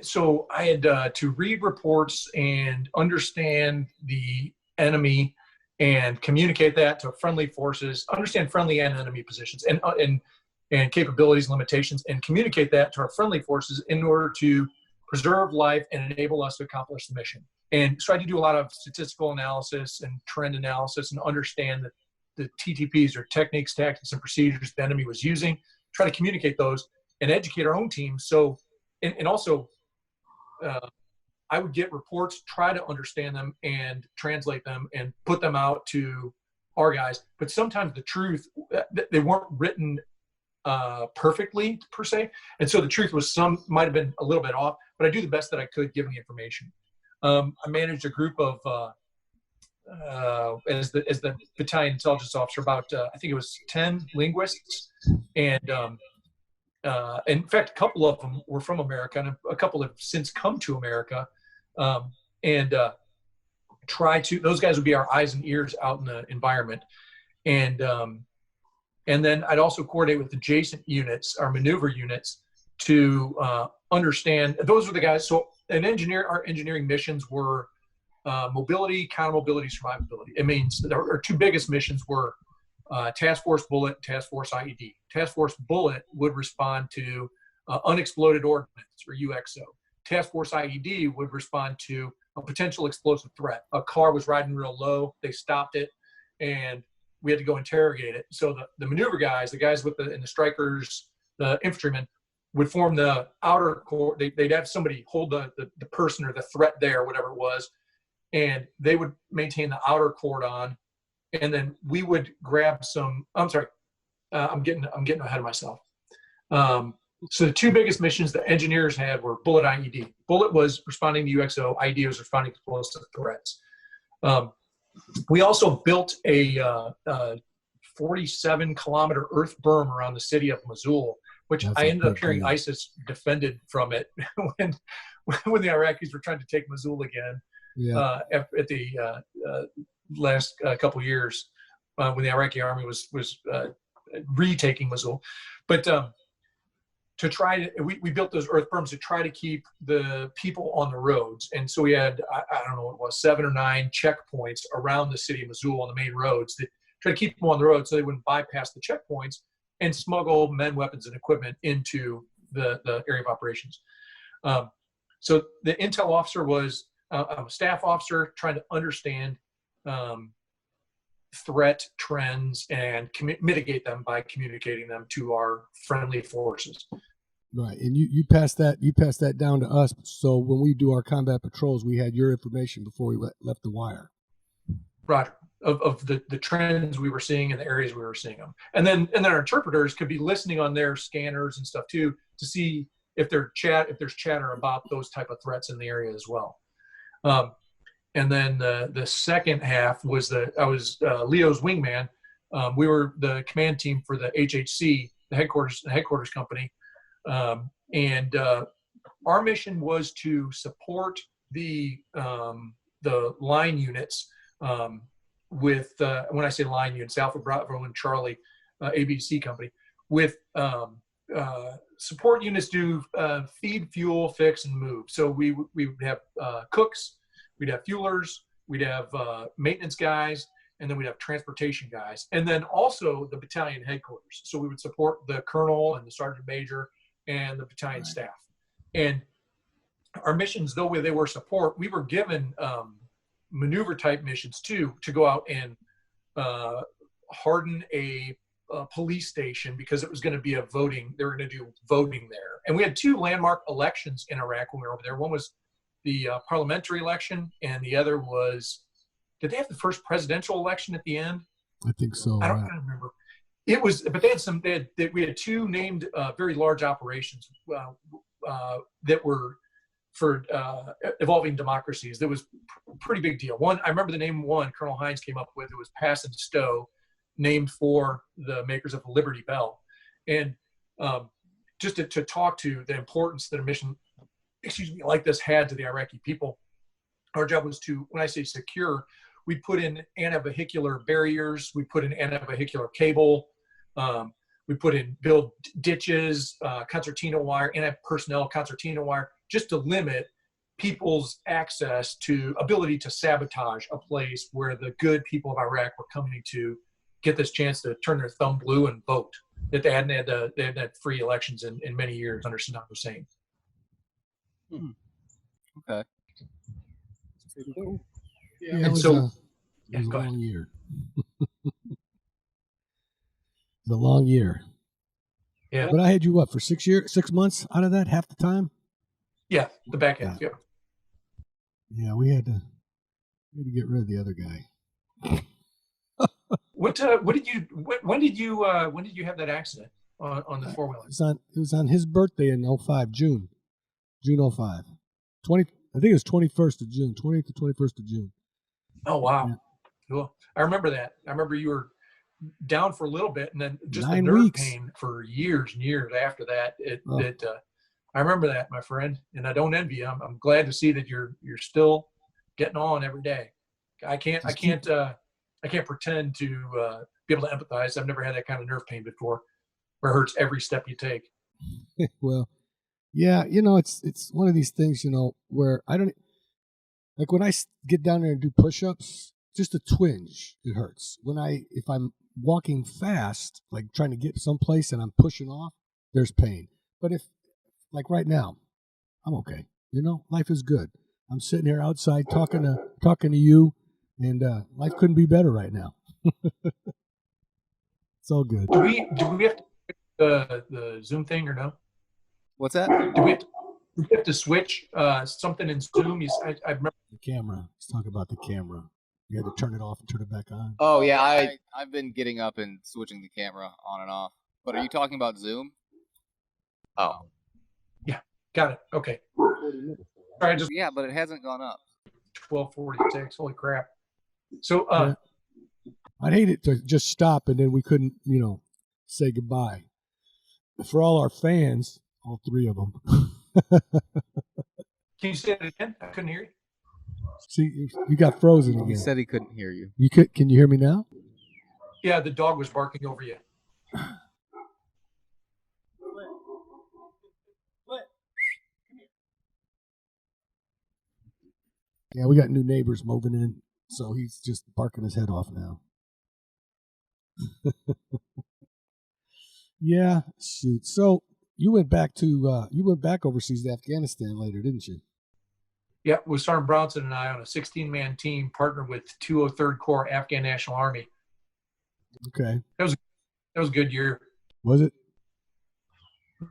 So I had to read reports and understand the enemy and communicate that to friendly forces, understand friendly and enemy positions and capabilities, limitations, and communicate that to our friendly forces in order to preserve life and enable us to accomplish the mission. And so I had to do a lot of statistical analysis and trend analysis and understand that the TTPs or techniques, tactics, and procedures the enemy was using, try to communicate those and educate our own team. So, and also, I would get reports, try to understand them and translate them and put them out to our guys. But sometimes the truth, they weren't written perfectly per se. And so the truth was might have been a little bit off, but I do the best that I could given the information. I managed a group of, as the battalion intelligence officer, about, I think it was 10 linguists. And in fact, a couple of them were from America and a couple have since come to America. Those guys would be our eyes and ears out in the environment. And then I'd also coordinate with adjacent units, our maneuver units, to understand. Those were the guys. So our engineering missions were mobility, counter-mobility, survivability. It means our two biggest missions were Task Force Bullet, Task Force IED. Task Force Bullet would respond to unexploded ordnance, or UXO. Task Force IED would respond to a potential explosive threat. A car was riding real low. They stopped it, and we had to go interrogate it. So the maneuver guys, the guys and the strikers, the infantrymen, would form the outer core. They'd have somebody hold the person or the threat there, whatever it was, and they would maintain the outer cordon. And then we would grab some. I'm sorry, I'm getting ahead of myself. So the two biggest missions the engineers had were Bullet, IED. Bullet was responding to UXO. IED was responding to explosive threats. We also built a 47-kilometer earth berm around the city of Mosul, which I ended up hearing ISIS defended from it when the Iraqis were trying to take Mosul again. Yeah. At the last couple of years, when the Iraqi army was retaking Mosul. But we built those earth berms to try to keep the people on the roads. And so we had, I don't know what it was, 7 or 9 checkpoints around the city of Mosul on the main roads that try to keep them on the road so they wouldn't bypass the checkpoints and smuggle men, weapons, and equipment into the area of operations. So the intel officer was a staff officer trying to understand threat trends and mitigate them by communicating them to our friendly forces. Right, and you passed that down to us. So when we do our combat patrols, we had your information before we left the wire. Roger. Of the trends we were seeing in the areas we were seeing them, and then our interpreters could be listening on their scanners and stuff too to see if there's chatter about those type of threats in the area as well. And then the second half was I was Leo's wingman. We were the command team for the HHC, the headquarters company. And our mission was to support the line units with, when I say line units, Alpha, Bravo, and Charlie, ABC company, with support units do feed, fuel, fix, and move. So we would have cooks, we'd have fuelers, we'd have maintenance guys, and then we'd have transportation guys. And then also the battalion headquarters. So we would support the colonel and the sergeant major and the battalion staff. And our missions, though they were support, we were given maneuver type missions too, to go out and harden a police station, because it was going to be they were going to do voting there. And we had 2 landmark elections in Iraq when we were over there. One was the parliamentary election, and the other was, did they have the first presidential election at the end? I think so. I don't remember. It was, but we had 2 named very large operations that were for evolving democracies. That was a pretty big deal. One, I remember the name one Colonel Hines came up with. It was Pass and Stow, named for the makers of the Liberty Bell. And just to talk to the importance that a mission, like this had to the Iraqi people, our job was to, when I say secure, we put in anti-vehicular barriers, we put in anti-vehicular cable, we put in build ditches, concertina wire, anti-personnel concertina wire, just to limit people's access to ability to sabotage a place where the good people of Iraq were coming to get this chance to turn their thumb blue and vote. That they hadn't had free elections in many years under Saddam Hussein. Okay. Yeah, And it was so- a Yeah, go ahead. long year. The long year. Yeah. But I had you what for 6 months out of that, half the time. Yeah, the back half. Yeah. Yeah, we had to get rid of the other guy. When did you have that accident on the four-wheeler? It was on his birthday in 05, June 05. 20, I think it was 21st of June, 20th to 21st of June. Oh wow, Yeah. Cool. I remember that. I remember you were down for a little bit, and then just 9 the nerve weeks. pain for years and years after that. Oh. I remember that, my friend, and I don't envy you. I'm glad to see that you're still getting on every day. I can't pretend to be able to empathize. I've never had that kind of nerve pain before, where it hurts every step you take. Well, yeah, it's one of these things, where I don't like when I get down there and do push-ups, just a twinge, it hurts. If I'm walking fast, like trying to get someplace and I'm pushing off, there's pain. But if, like right now, I'm okay. Life is good. I'm sitting here outside talking to you, and life couldn't be better right now. It's all good. Do we have to the Zoom thing or no? What's that? Do we have to switch something in Zoom? I remember. The camera. Let's talk about the camera. You had to turn it off and turn it back on. Oh yeah, I've been getting up and switching the camera on and off. But are you talking about Zoom? Oh. Got it. Okay. Sorry, just Yeah, but it hasn't gone up. 12:46. Holy crap. So Yeah. I'd hate it to just stop and then we couldn't, say goodbye. For all our fans, all 3 of them. can you say it again? I couldn't hear you. See, you got frozen He again. said he couldn't hear you. Can you hear me now? Yeah, the dog was barking over you. Yeah, we got new neighbors moving in, so he's just barking his head off now. Yeah, shoot. So you went back overseas to Afghanistan later, didn't you? Yeah, with Sergeant Brownson and I on a 16-man team partnered with 203rd Corps Afghan National Army. Okay. That was a good year. Was it?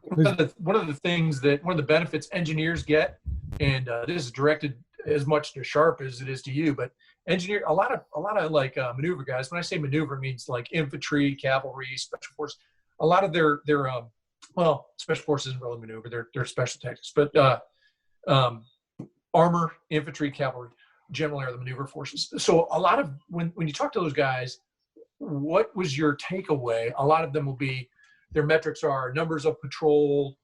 One of the benefits engineers get, and this is directed as much to Sharp as it is to you, but a lot of like maneuver guys. When I say maneuver, it means like infantry, cavalry, special force. A lot of their special forces isn't really maneuver. They're special tactics, but armor, infantry, cavalry generally are the maneuver forces. So a lot of when you talk to those guys, what was your takeaway? A lot of them will be their metrics are numbers of patrols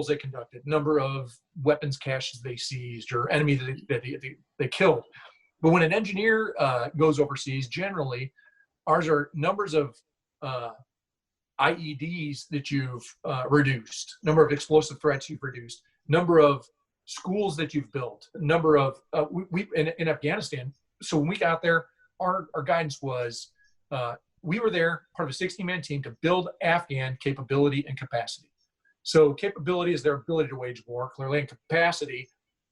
they conducted, number of weapons caches they seized, or enemy that they killed. But when an engineer goes overseas, generally, ours are numbers of IEDs that you've reduced, number of explosive threats you've reduced, number of schools that you've built, number of we in Afghanistan. So when we got there, our guidance was we were there, part of a 60-man team, to build Afghan capability and capacity. So capability is their ability to wage war, clearly, and capacity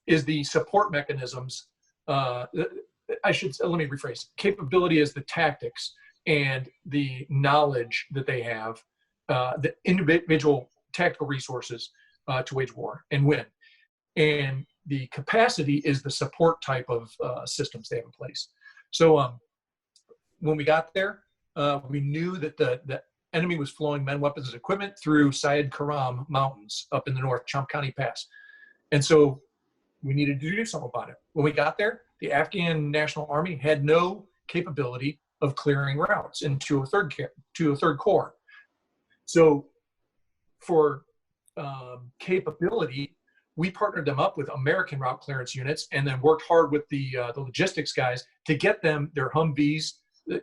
is the support mechanisms. Let me rephrase. Capability is the tactics and the knowledge that they have, the individual tactical resources to wage war and win. And the capacity is the support type of systems they have in place. So when we got there, we knew that the enemy was flowing men, weapons, and equipment through Syed Karam Mountains up in the north, Chump County Pass. And so we needed to do something about it. When we got there, the Afghan National Army had no capability of clearing routes into a third corps. So for capability, we partnered them up with American route clearance units, and then worked hard with the logistics guys to get them their Humvees,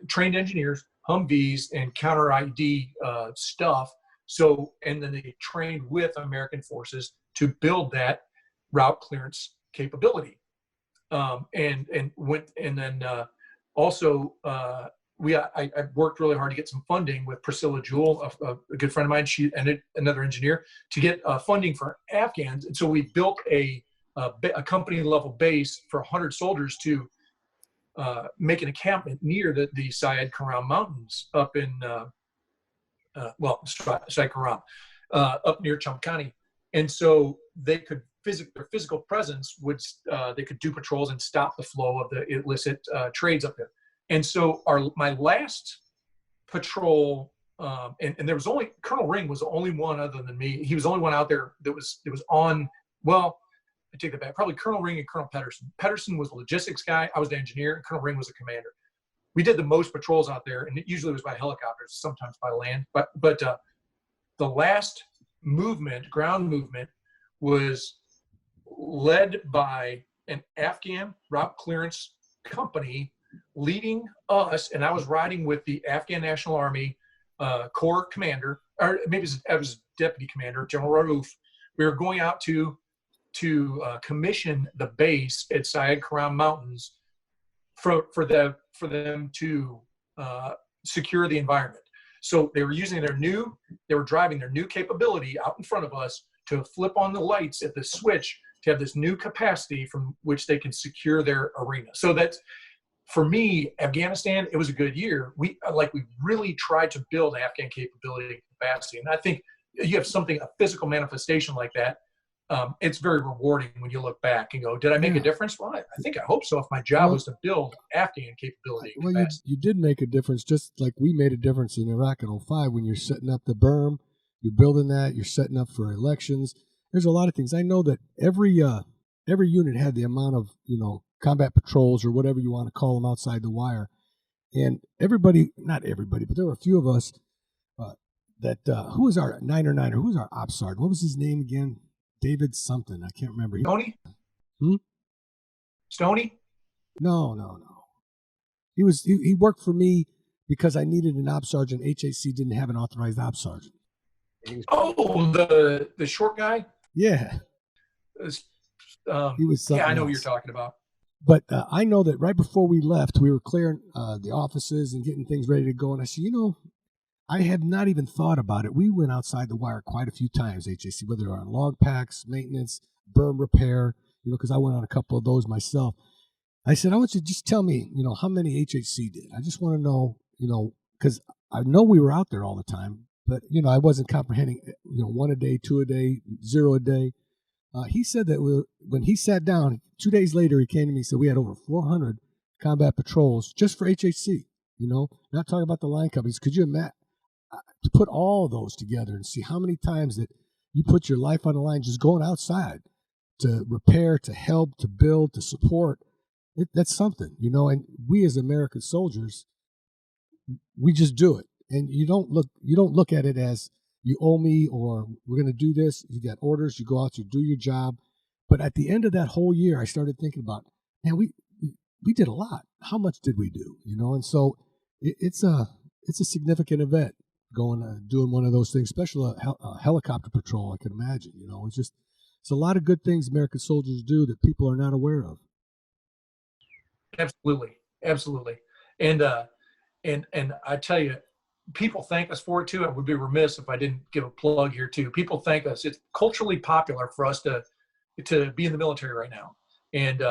trained engineers, Humvees, and counter ID stuff. So, and then they trained with American forces to build that route clearance capability. I worked really hard to get some funding with Priscilla Jewell, a good friend of mine, she and another engineer, to get funding for Afghans. And so we built a company level base for 100 soldiers to make an encampment near the Syed Karam Mountains up in, Syed Karam, up near Chamkani. And so they could their physical presence would, they could do patrols and stop the flow of the illicit trades up there. And so my last patrol, and there was only, Colonel Ring was the only one other than me. He was the only one out there that was on, well, I take that back, probably Colonel Ring and Colonel Pedersen. Pedersen was the logistics guy. I was the engineer, and Colonel Ring was the commander. We did the most patrols out there, and it usually was by helicopters, sometimes by land. But the last movement, ground movement, was led by an Afghan route clearance company leading us, and I was riding with the Afghan National Army Corps commander, or maybe I was deputy commander, General Raouf. We were going out to commission the base at Syed Karam Mountains for them to secure the environment. So they were using they were driving their new capability out in front of us to flip on the lights at the switch to have this new capacity from which they can secure their arena. So that's, for me, Afghanistan, it was a good year. We really tried to build Afghan capability and capacity. And I think you have something, a physical manifestation like that, it's very rewarding when you look back and go, did I make a difference? Well, I hope so, if my job was to build Afghan capability and capacity. You did make a difference, just like we made a difference in Iraq in 05 when you're setting up the berm, you're building that, you're setting up for elections. There's a lot of things. I know that every unit had the amount of, combat patrols or whatever you want to call them outside the wire. And everybody, not everybody, but there were a few of us who was our 9er? Who was our ops sergeant? What was his name again? David something. I can't remember. Stoney? Stoney? No. He worked for me because I needed an ops sergeant. HAC didn't have an authorized ops sergeant. Oh, the short guy? Yeah. He was something I know else. what you're talking about. But I know that right before we left, we were clearing the offices and getting things ready to go. And I said, I had not even thought about it. We went outside the wire quite a few times, HAC, whether on log packs, maintenance, berm repair, because I went on a couple of those myself. I said, I want you to just tell me, how many HAC did. I just want to know, because I know we were out there all the time, but, I wasn't comprehending, 1 a day, 2 a day, 0 a day. He said that when he sat down, 2 days later, he came to me and said we had over 400 combat patrols just for HAC, not talking about the line companies. Could you imagine to put all of those together and see how many times that you put your life on the line just going outside to repair, to help, to build, to support? That's something, and we as American soldiers, we just do it. And you don't look at it as you owe me or we're going to do this. You got orders, you go out, you do your job. But at the end of that whole year, I started thinking about, man, we did a lot. How much did we do? And so it's a significant event doing one of those things, especially a helicopter patrol. I can imagine, it's a lot of good things American soldiers do that people are not aware of. Absolutely. And I tell you, people thank us for it too. I would be remiss if I didn't give a plug here too. People thank us. It's culturally popular for us to be in the military right now. And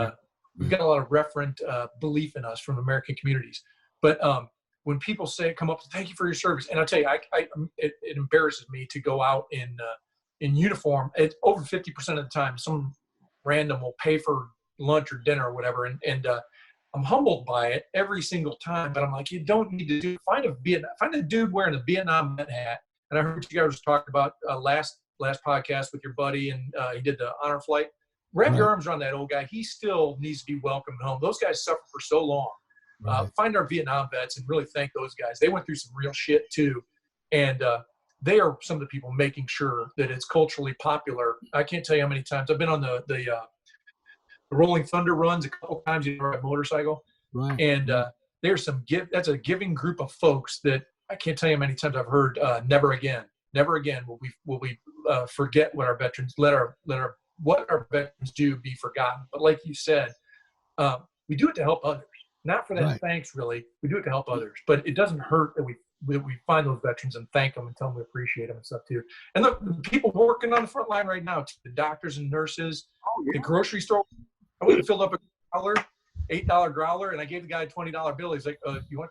we've got a lot of reverent belief in us from American communities. But when people come up, thank you for your service. And I'll tell you, it embarrasses me to go out in uniform. It's over 50% of the time, some random will pay for lunch or dinner or whatever. And I'm humbled by it every single time, but I'm like, you don't need to find a dude wearing a Vietnam vet hat. And I heard you guys talking about last podcast with your buddy, and he did the honor flight. wrap your arms around that old guy. He still needs to be welcomed home. Those guys suffered for so long. Find our Vietnam vets and really thank those guys. They went through some real shit too. And they are some of the people making sure that it's culturally popular. I can't tell you how many times I've been on the Rolling Thunder runs a couple times, you know, a motorcycle. Right. And there's that's a giving group of folks that I can't tell you how many times I've heard, never again will we forget what our veterans, what our veterans do be forgotten. But like you said, we do it to help others, not for that thanks really. We do it to help others, but it doesn't hurt that we find those veterans and thank them and tell them we appreciate them and stuff too. And look, the people working on the front line right now, the doctors and nurses, the grocery store. I went and filled up a $8 growler, and I gave the guy a $20 bill. He's like, "You want?"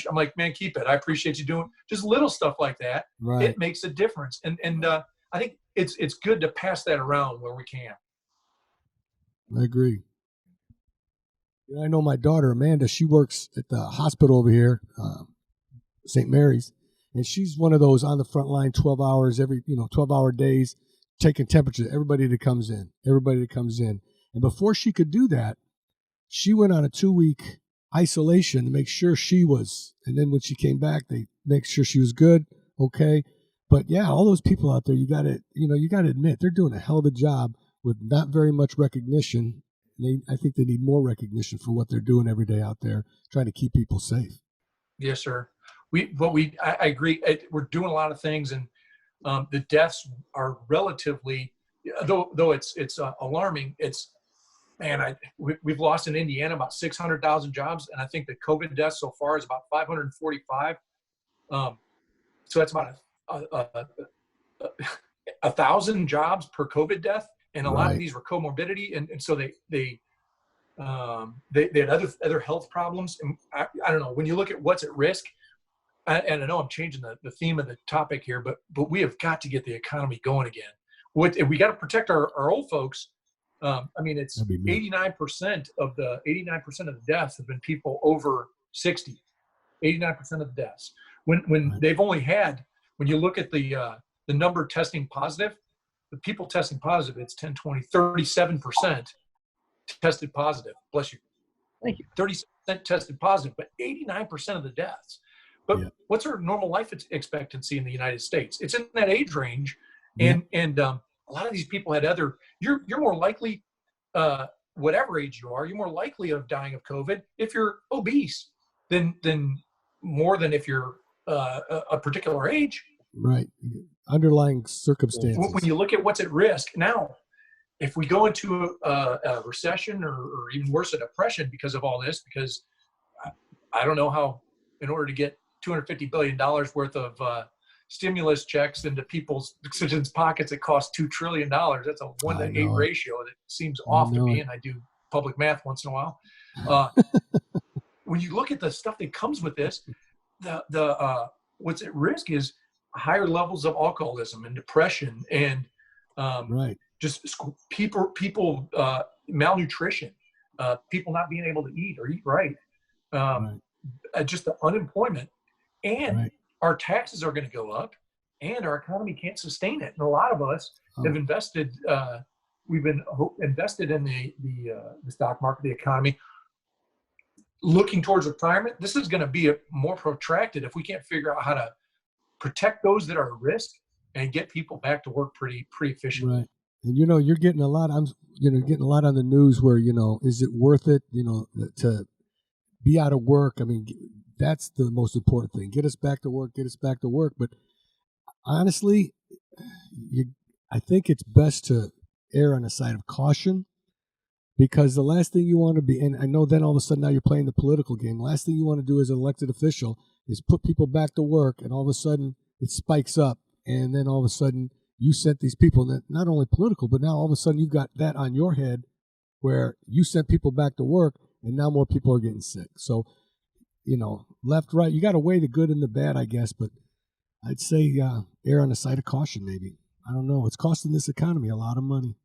I'm like, "Man, keep it. I appreciate you doing just little stuff like that. Right. It makes a difference." And I think it's good to pass that around where we can. I agree. Yeah, I know my daughter Amanda. She works at the hospital over here, St. Mary's, and she's one of those on the front line, 12 hours 12-hour days, taking temperature. Everybody that comes in. And before she could do that, she went on a 2-week isolation to make sure she was. And then when she came back, they make sure she was good, okay. But yeah, all those people out there, you got to admit they're doing a hell of a job with not very much recognition. I think they need more recognition for what they're doing every day out there, trying to keep people safe. Yes, sir. I agree. We're doing a lot of things, and the deaths are relatively, though it's alarming. We've lost in Indiana about 600,000 jobs, and I think the COVID deaths so far is about 545. So that's about 1,000 jobs per COVID death, and a lot of these were comorbidity, and so they had other health problems. And I don't know, when you look at what's at risk, and I know I'm changing the theme of the topic here, but we have got to get the economy going again. We got to protect our old folks. It's 89% of the deaths have been people over 60. 89% of the deaths. When they've only had, when you look at the number testing positive, the people testing positive, it's 10, 20, 37% tested positive. Bless you. Thank you. 37% tested positive, but 89% of the deaths. But what's our normal life expectancy in the United States? It's in that age range, and a lot of these people had you're more likely, whatever age you are, you're more likely of dying of COVID if you're obese than more than if you're a particular age. Right. Underlying circumstances. When you look at what's at risk now, if we go into a recession or even worse, a depression because of all this, because I don't know how, in order to get $250 billion worth of stimulus checks into people's citizens' pockets, it costs $2 trillion. That's a 1-to-8 ratio. That seems off to me, and I do public math once in a while. When you look at the stuff that comes with this, the what's at risk is higher levels of alcoholism and depression, and just people malnutrition, people not being able to eat or eat right, just the unemployment, and our taxes are going to go up, and our economy can't sustain it. And a lot of us have invested. We've been invested in the stock market, the economy, looking towards retirement. This is going to be more protracted if we can't figure out how to protect those that are at risk and get people back to work pretty efficiently. Right. And you're getting a lot. I'm getting a lot on the news where is it worth it? To be out of work. I mean, that's the most important thing. Get us back to work. But honestly, I think it's best to err on the side of caution, because the last thing you want to be, and I know then all of a sudden now you're playing the political game. The last thing you want to do as an elected official is put people back to work, and all of a sudden it spikes up, and then all of a sudden you sent these people, not only political, but now all of a sudden you've got that on your head where you sent people back to work, and now more people are getting sick. So, left, right, you got to weigh the good and the bad, I guess, but I'd say err on the side of caution maybe. I don't know. It's costing this economy a lot of money.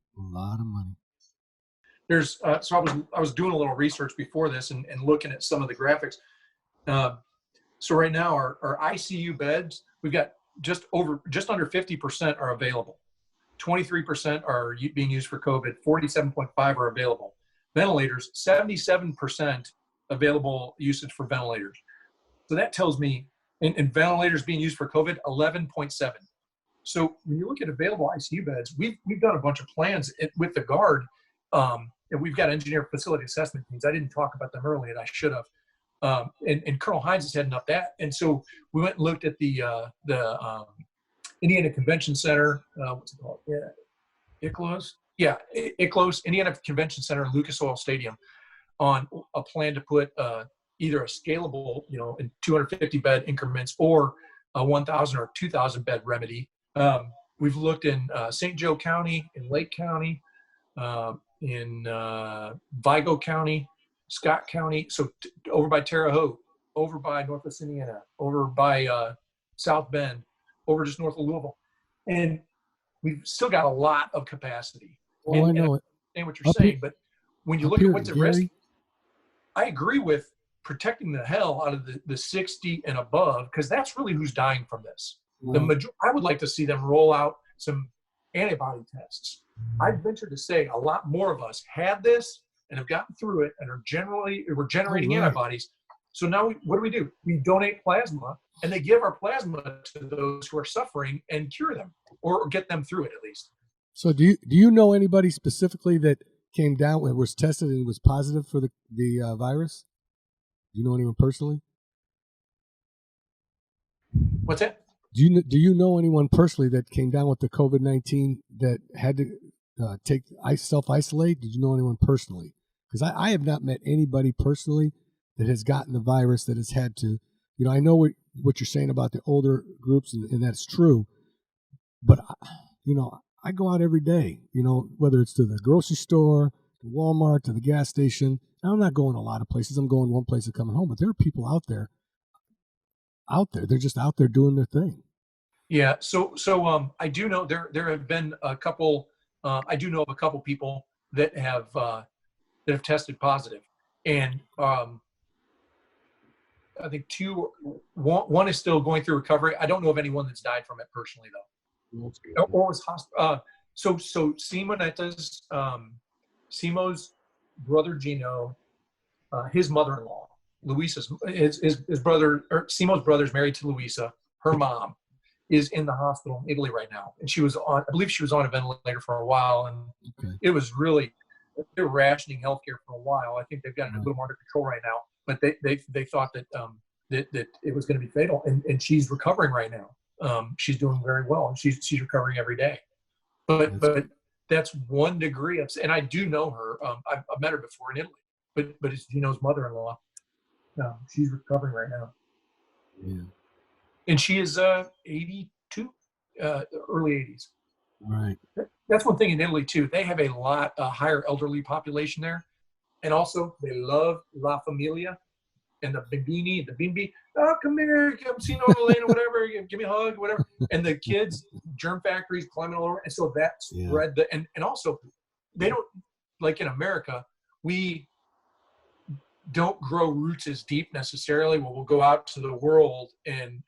There's so I was doing a little research before this and looking at some of the graphics. So right now our ICU beds, we've got just under 50% are available. 23% are being used for COVID. 47.5 are available. Ventilators, 77% available usage for ventilators. So that tells me, and ventilators being used for COVID, 11.7. So when you look at available ICU beds, we've done a bunch of plans with the Guard, and we've got engineer facility assessment teams. I didn't talk about them earlier, and I should have. And Colonel Hines is heading up that. And so we went and looked at the Indiana Convention Center. What's it called? Yeah, ICLOS. Yeah, ICLOS, Indiana Convention Center, and Lucas Oil Stadium, on a plan to put either a scalable, in 250 bed increments, or a 1,000 or 2,000 bed remedy. We've looked in St. Joe County, in Lake County, in Vigo County, Scott County, so over by Terre Haute, over by Northwest Indiana, over by South Bend, over just north of Louisville. And we've still got a lot of capacity. Oh, I know it. And what you're saying, but when you look at what's at risk, I agree with protecting the hell out of the 60 and above, because that's really who's dying from this. I would like to see them roll out some antibody tests. I'd venture to say a lot more of us had this and have gotten through it and we're generating antibodies. So now what do? We donate plasma, and they give our plasma to those who are suffering and cure them, or get them through it at least. So do you know anybody specifically that came down and was tested and was positive for the virus? Do you know anyone personally? What's that? Do you know anyone personally that came down with the COVID-19 that had to self-isolate? Did you know anyone personally? Because I have not met anybody personally that has gotten the virus that has had to. I know what you're saying about the older groups, and that's true. But I go out every day. Whether it's to the grocery store, to Walmart, to the gas station. I'm not going a lot of places. I'm going one place and coming home. But there are people out there. They're just out there doing their thing. Yeah. So I do know there have been a couple. I do know of a couple people that have tested positive, and I think one is still going through recovery. I don't know of anyone that's died from it personally, though. That's good. Or was hospital. So Simo Netta's, Simo's brother Gino, his mother-in-law, Luisa's, his brother, or Simo's brother's married to Luisa. Her mom is in the hospital in Italy right now, and I believe she was on a ventilator for a while, and it was really, they were rationing healthcare for a while. I think they've gotten a little more under control right now, but they thought that that it was going to be fatal, and she's recovering right now. She's doing very well, and she's recovering every day. But that's one degree of, and I do know her. I've met her before in Italy, but it's Gino's mother-in-law. She's recovering right now. Yeah. And she is 82, early 80s. Right. That's one thing in Italy too. They have a lot higher elderly population there, and also they love La Familia and the Bimbini, the Bimbi. Oh, come here, come see Elena, whatever. Give me a hug, whatever. And the kids, germ factories climbing all over, and so that spread and also they don't, like in America, we don't grow roots as deep necessarily. We'll go out to the world and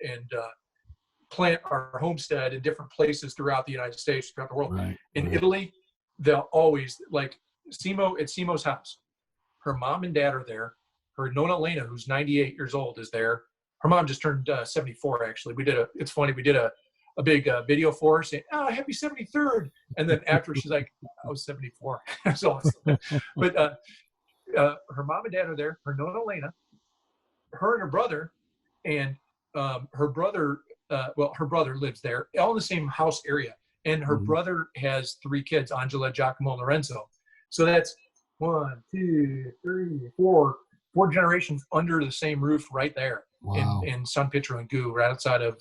plant our homestead in different places throughout the United States, throughout the world. Right, in Italy, they'll always, like Simo, at Simo's house, her mom and dad are there. Her Nonna Elena, who's 98 years old, is there. Her mom just turned 74, actually. It's funny, we did a big video for her saying, "Oh, happy 73rd." And then after, she's like, "I was 74." So, but her mom and dad are there. Her Nonna Elena, her and her brother, and her brother lives there, all in the same house area. And her brother has 3 kids, Angela, Giacomo, Lorenzo. So that's 1, 2, 3, 4 generations under the same roof right there. Wow. in San Pietro and Gu, right outside of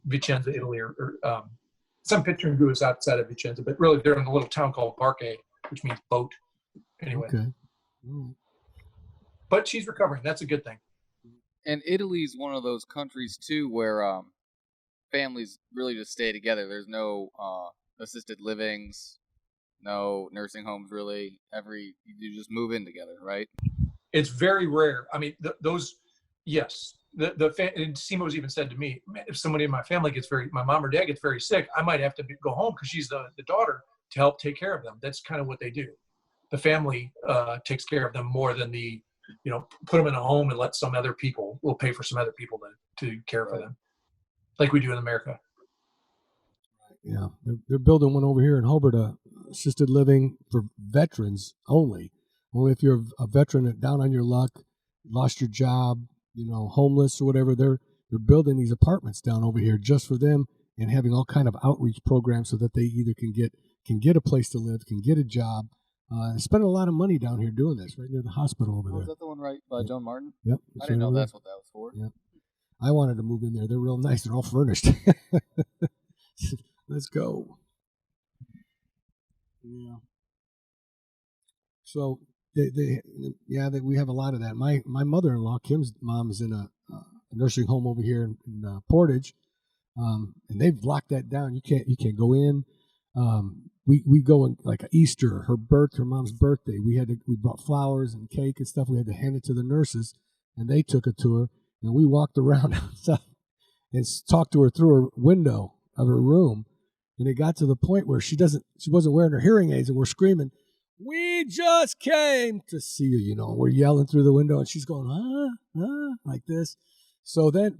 Vicenza, Italy, or San Pietro and Gu is outside of Vicenza, but really they're in a little town called Barque, which means boat. Anyway. Okay. But she's recovering. That's a good thing. And Italy's one of those countries too where families really just stay together. There's no assisted livings, no nursing homes really. You just move in together, right? It's very rare. I mean, those, yes, and Simo's even said to me, if somebody in my family my mom or dad gets very sick, I might have to go home because she's the daughter to help take care of them. That's kind of what they do. The family takes care of them more than put them in a home and let some other people, will pay for some other people to care for them, like we do in America. Yeah, they're building one over here in Hobart, assisted living for veterans only. Only if you're a veteran down on your luck, lost your job, homeless or whatever, they're building these apartments down over here just for them and having all kind of outreach programs so that they either can get a place to live, can get a job. Spending a lot of money down here doing this, right near the hospital over there. Is that the one right by Joan Martin? Yep. I didn't know that's what that was for. Yep. I wanted to move in there. They're real nice. They're all furnished. Let's go. Yeah. So we have a lot of that. My mother-in-law, Kim's mom, is in a nursing home over here in Portage, and they've locked that down. You can't go in. We go in like Easter, her mom's birthday. We brought flowers and cake and stuff. We had to hand it to the nurses, and they took a tour, and we walked around outside and talked to her through her window of her room. And it got to the point where she wasn't wearing her hearing aids, and we're screaming, "We just came to see you!" We're yelling through the window, and she's going, like this. So then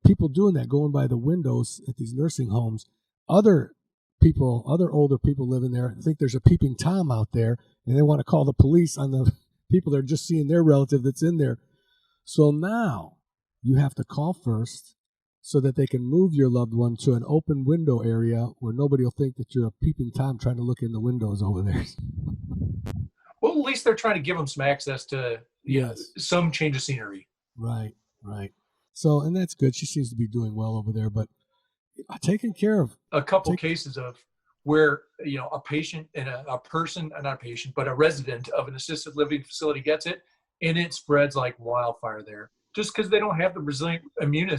people doing that, going by the windows at these nursing homes, other older people living there think there's a peeping Tom out there, and they want to call the police on the people that are just seeing their relative that's in there. So now you have to call first, so that they can move your loved one to an open window area where nobody will think that you're a peeping Tom trying to look in the windows over there. Well, at least they're trying to give them some access to some change of scenery. Right. So, and that's good. She seems to be doing well over there, but taking care of a couple cases of where a patient and a person, not a patient, but a resident of an assisted living facility gets it, and it spreads like wildfire there. Just because they don't have the resilient immune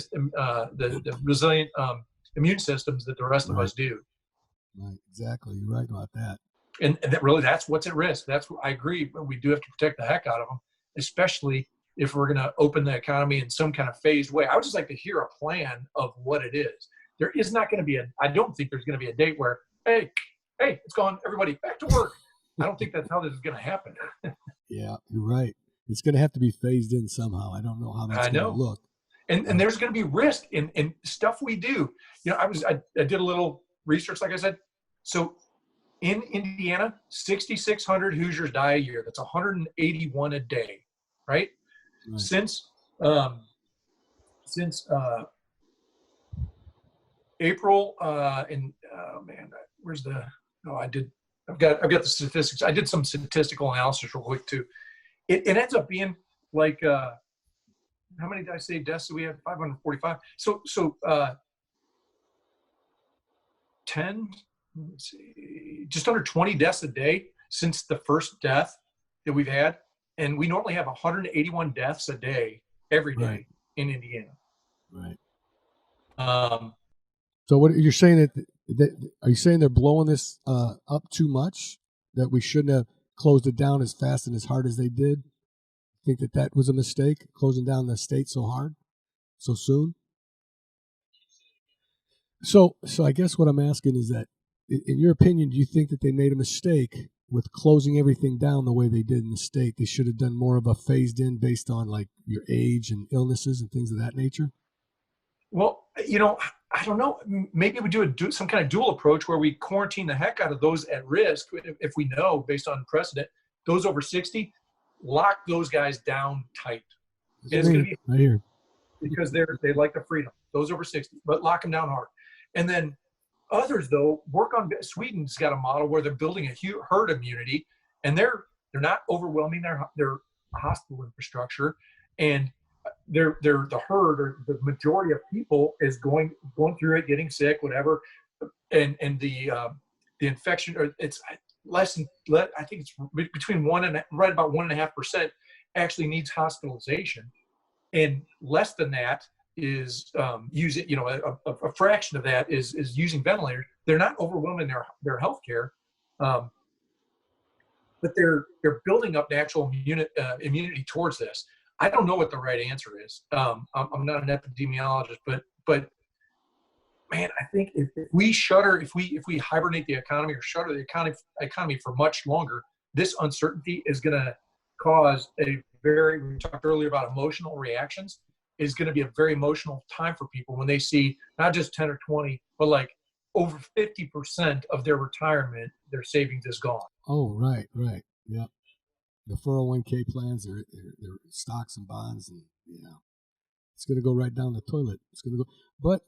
systems that the rest of us do. Right, exactly. You're right about that. And that's what's at risk. I agree. We do have to protect the heck out of them, especially if we're going to open the economy in some kind of phased way. I would just like to hear a plan of what it is. There is not going to be I don't think there's going to be a date where, hey, it's gone. Everybody back to work. I don't think that's how this is going to happen. Yeah, you're right. It's going to have to be phased in somehow. I don't know how that's going to look. And there's going to be risk in stuff we do. I did a little research, like I said. So in Indiana, 6,600 Hoosiers die a year. That's 181 a day, right? Since April I've got the statistics. I did some statistical analysis real quick too. It ends up being like, how many did I say deaths do we have? 545. So 10, let's see, just under 20 deaths a day since the first death that we've had. And we normally have 181 deaths a day, every day in Indiana. Right. So what you're saying are you saying they're blowing this up too much, that we shouldn't have closed it down as fast and as hard as they did? Think that was a mistake, closing down the state so hard, so soon? So I guess what I'm asking is that, in your opinion, do you think that they made a mistake with closing everything down the way they did in the state? They should have done more of a phased in based on like your age and illnesses and things of that nature? Well, I don't know. Maybe we do some kind of dual approach where we quarantine the heck out of those at risk. If we know, based on precedent, those over 60, lock those guys down tight. And it's going to be right here because they like the freedom. Those over 60, but lock them down hard. And then others, though, work on. Sweden's got a model where they're building a herd immunity, and they're not overwhelming their hospital infrastructure, and the herd, or the majority of people, is going through it, getting sick, whatever, and the infection, or it's less than, I think it's between right about 1.5% actually needs hospitalization, and less than that is using, a fraction of that is using ventilators. They're not overwhelming their healthcare, but they're building up natural immunity towards this. I don't know what the right answer is. I'm not an epidemiologist, but man, I think if we hibernate the economy or shutter the economy for much longer, this uncertainty is going to cause we talked earlier about emotional reactions, is going to be a very emotional time for people when they see not just 10 or 20, but like over 50% of their retirement, their savings is gone. Oh, right. Yeah. The 401k plans, their stocks and bonds, and it's going to go right down the toilet. It's going to go, but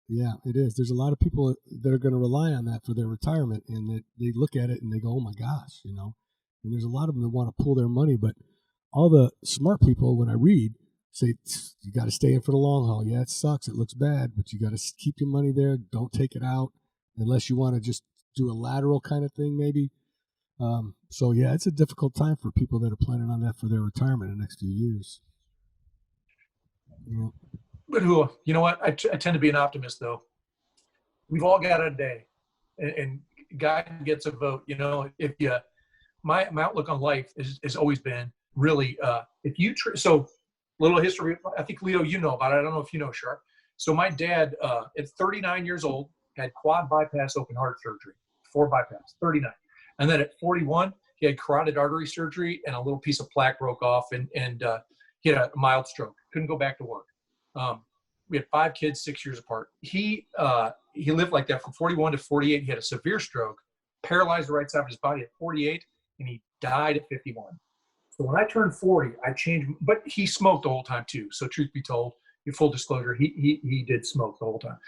yeah, it is. There's a lot of people that are going to rely on that for their retirement, and that they look at it and they go, "Oh my gosh," And there's a lot of them that want to pull their money, but all the smart people, when I read, say you got to stay in for the long haul. Yeah, it sucks. It looks bad, but you got to keep your money there. Don't take it out unless you want to just do a lateral kind of thing, maybe. So yeah, it's a difficult time for people that are planning on that for their retirement in the next few years. Yeah. But you know what? I tend to be an optimist, though. We've all got a day, and God gets a vote. My outlook on life has always been really, so little history. I think, Leo, you know about it. I don't know if you know, Sharp. So my dad, at 39 years old, had quad bypass open heart surgery, 4 bypass, 39. And then at 41, he had carotid artery surgery, and a little piece of plaque broke off, and he had a mild stroke. Couldn't go back to work. We had 5 kids, 6 years apart. He lived like that from 41 to 48. He had a severe stroke, paralyzed the right side of his body at 48, and he died at 51. So when I turned 40, I changed, but he smoked the whole time too. So truth be told, in full disclosure, he did smoke the whole time.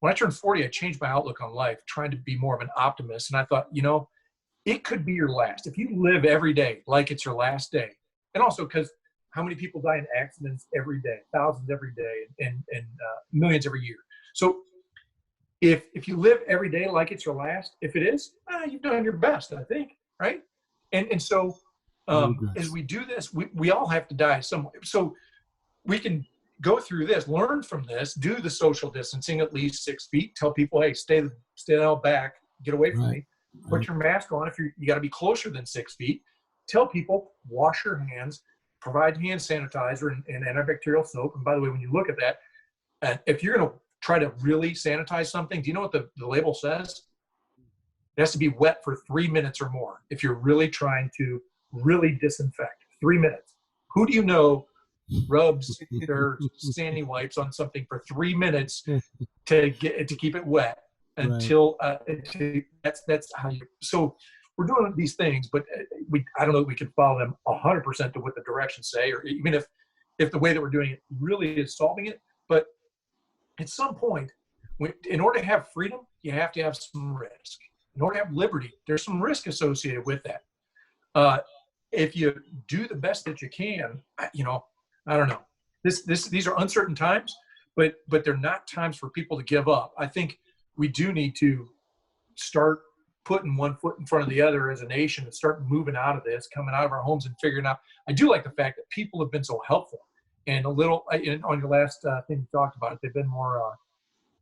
When I turned 40, I changed my outlook on life, trying to be more of an optimist. And I thought, it could be your last. If you live every day like it's your last day, and also because how many people die in accidents every day, thousands every day, and millions every year. So if you live every day like it's your last, if it is, you've done your best, I think, right? And so as we do this, we all have to die somewhere. So we can go through this, learn from this, do the social distancing at least 6 feet, tell people, hey, stay out back, get away from me, put your mask on if you got to be closer than 6 feet, tell people, wash your hands, provide hand sanitizer and antibacterial soap. And by the way, when you look at that, if you're going to try to really sanitize something, do you know what the label says? It has to be wet for 3 minutes or more if you're really trying to really disinfect. 3 minutes. Who do you know rubs their sandy wipes on something for 3 minutes to keep it wet until that's how you. So we're doing these things, but I don't know if we can follow them 100% to what the directions say, or even if the way that we're doing it really is solving it. But at some point, in order to have freedom, you have to have some risk. In order to have liberty, there's some risk associated with that. If you do the best that you can, I don't know. These are uncertain times, but they're not times for people to give up. I think we do need to start putting one foot in front of the other as a nation and start moving out of this, coming out of our homes and figuring out. I do like the fact that people have been so helpful and on your last thing you talked about it, they've been more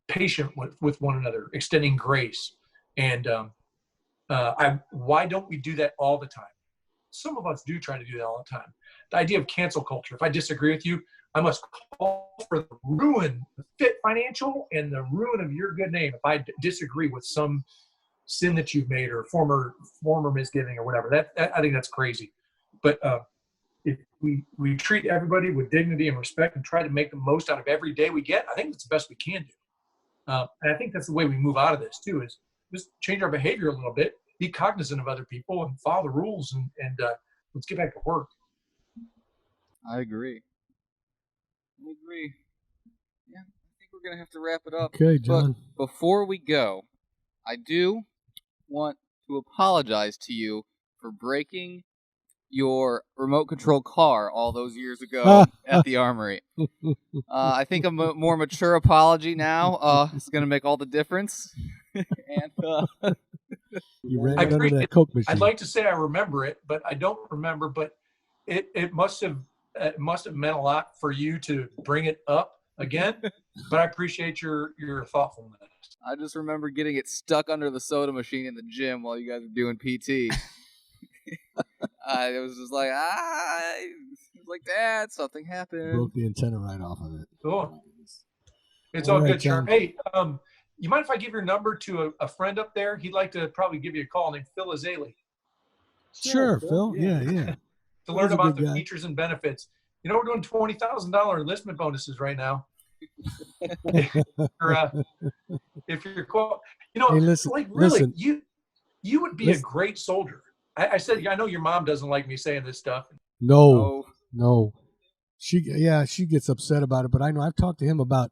patient with one another, extending grace. And why don't we do that all the time? Some of us do try to do that all the time. The idea of cancel culture. If I disagree with you, I must call for the ruin, the fit financial, and the ruin of your good name if I disagree with some sin that you've made or former misgiving or whatever. That I think that's crazy. But if we treat everybody with dignity and respect and try to make the most out of every day we get, I think it's the best we can do. And I think that's the way we move out of this too, is just change our behavior a little bit, be cognizant of other people and follow the rules, and let's get back to work. I agree. Yeah, I think we're going to have to wrap it up. Okay, John. But before we go, I do want to apologize to you for breaking your remote control car all those years ago at the Armory. I think a more mature apology now is going to make all the difference. And you ran it under that Coke machine. I'd like to say I remember it, but I don't remember. But it must have meant a lot for you to bring it up again. But I appreciate your thoughtfulness. I just remember getting it stuck under the soda machine in the gym while you guys were doing PT. It was just like, like, Dad, something happened. Broke the antenna right off of it. Cool. It's All all right, good, Sharp. John. Hey, you mind if I give your number to a friend up there? He'd like to probably give you a call named Phil Azalea. Sure, Phil. Yeah. To learn Phil's a about good the guy. features and benefits. You know, we're doing $20,000 enlistment bonuses right now. if you're, you know, Hey, listen, like really, listen. you would be a great soldier. I said, I know your mom doesn't like me saying this stuff. No. She gets upset about it, but I know I've talked to him about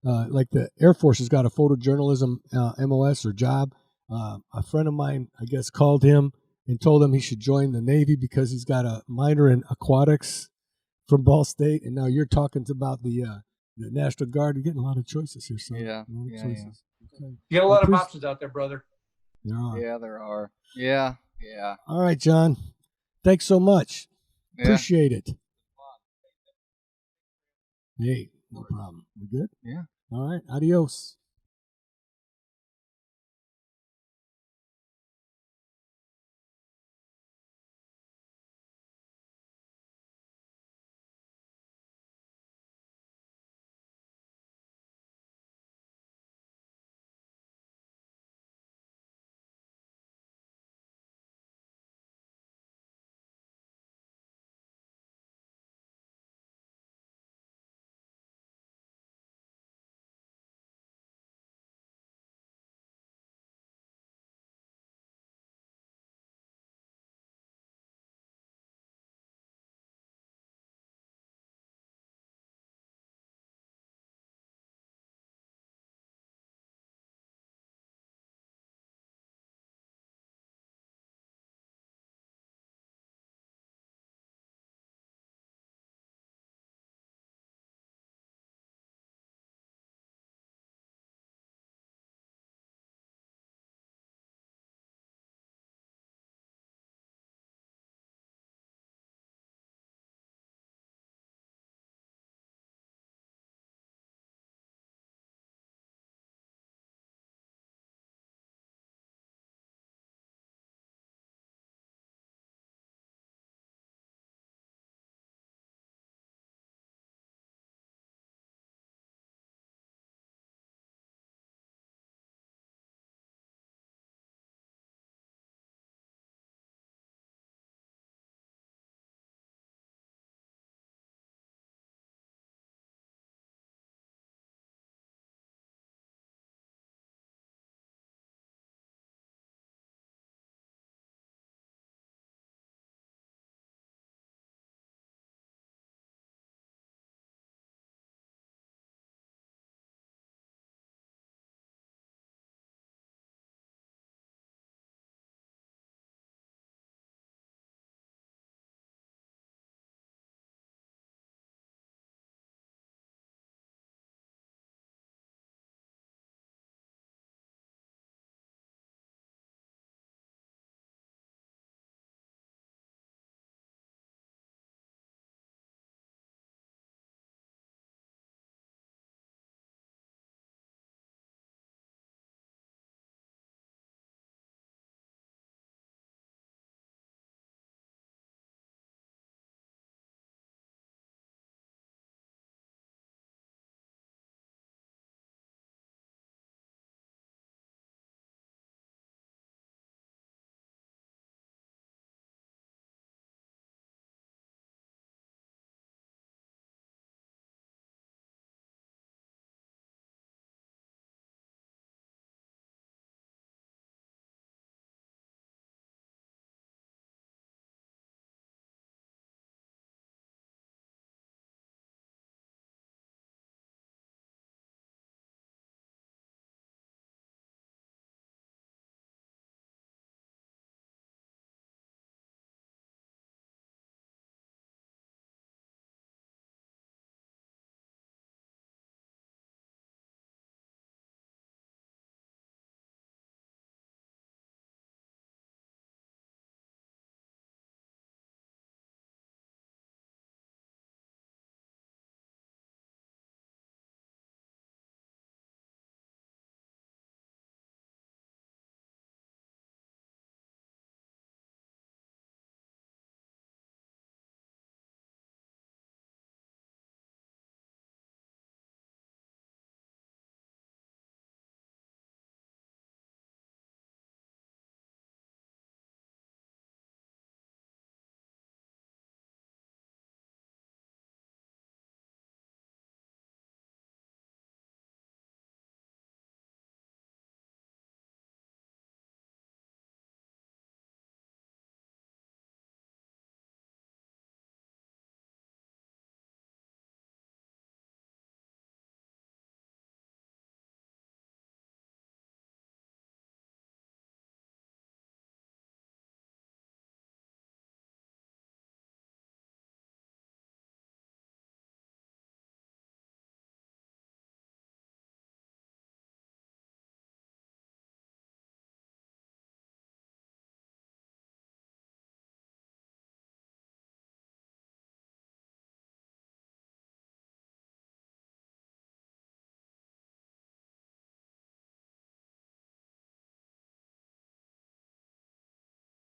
like the Air Force has got a photojournalism MOS or job. A friend of mine, I guess, called him and told him he should join the Navy because he's got a minor in aquatics from Ball State. And now you're talking about the National Guard. You're getting a lot of choices here, son. Yeah. Choices. Okay. You got a lot of options out there, brother. There are. Yeah, there are. Yeah. All right, John. Thanks so much. Yeah. Appreciate it. Hey, no problem. We good? Yeah. All right. Adios.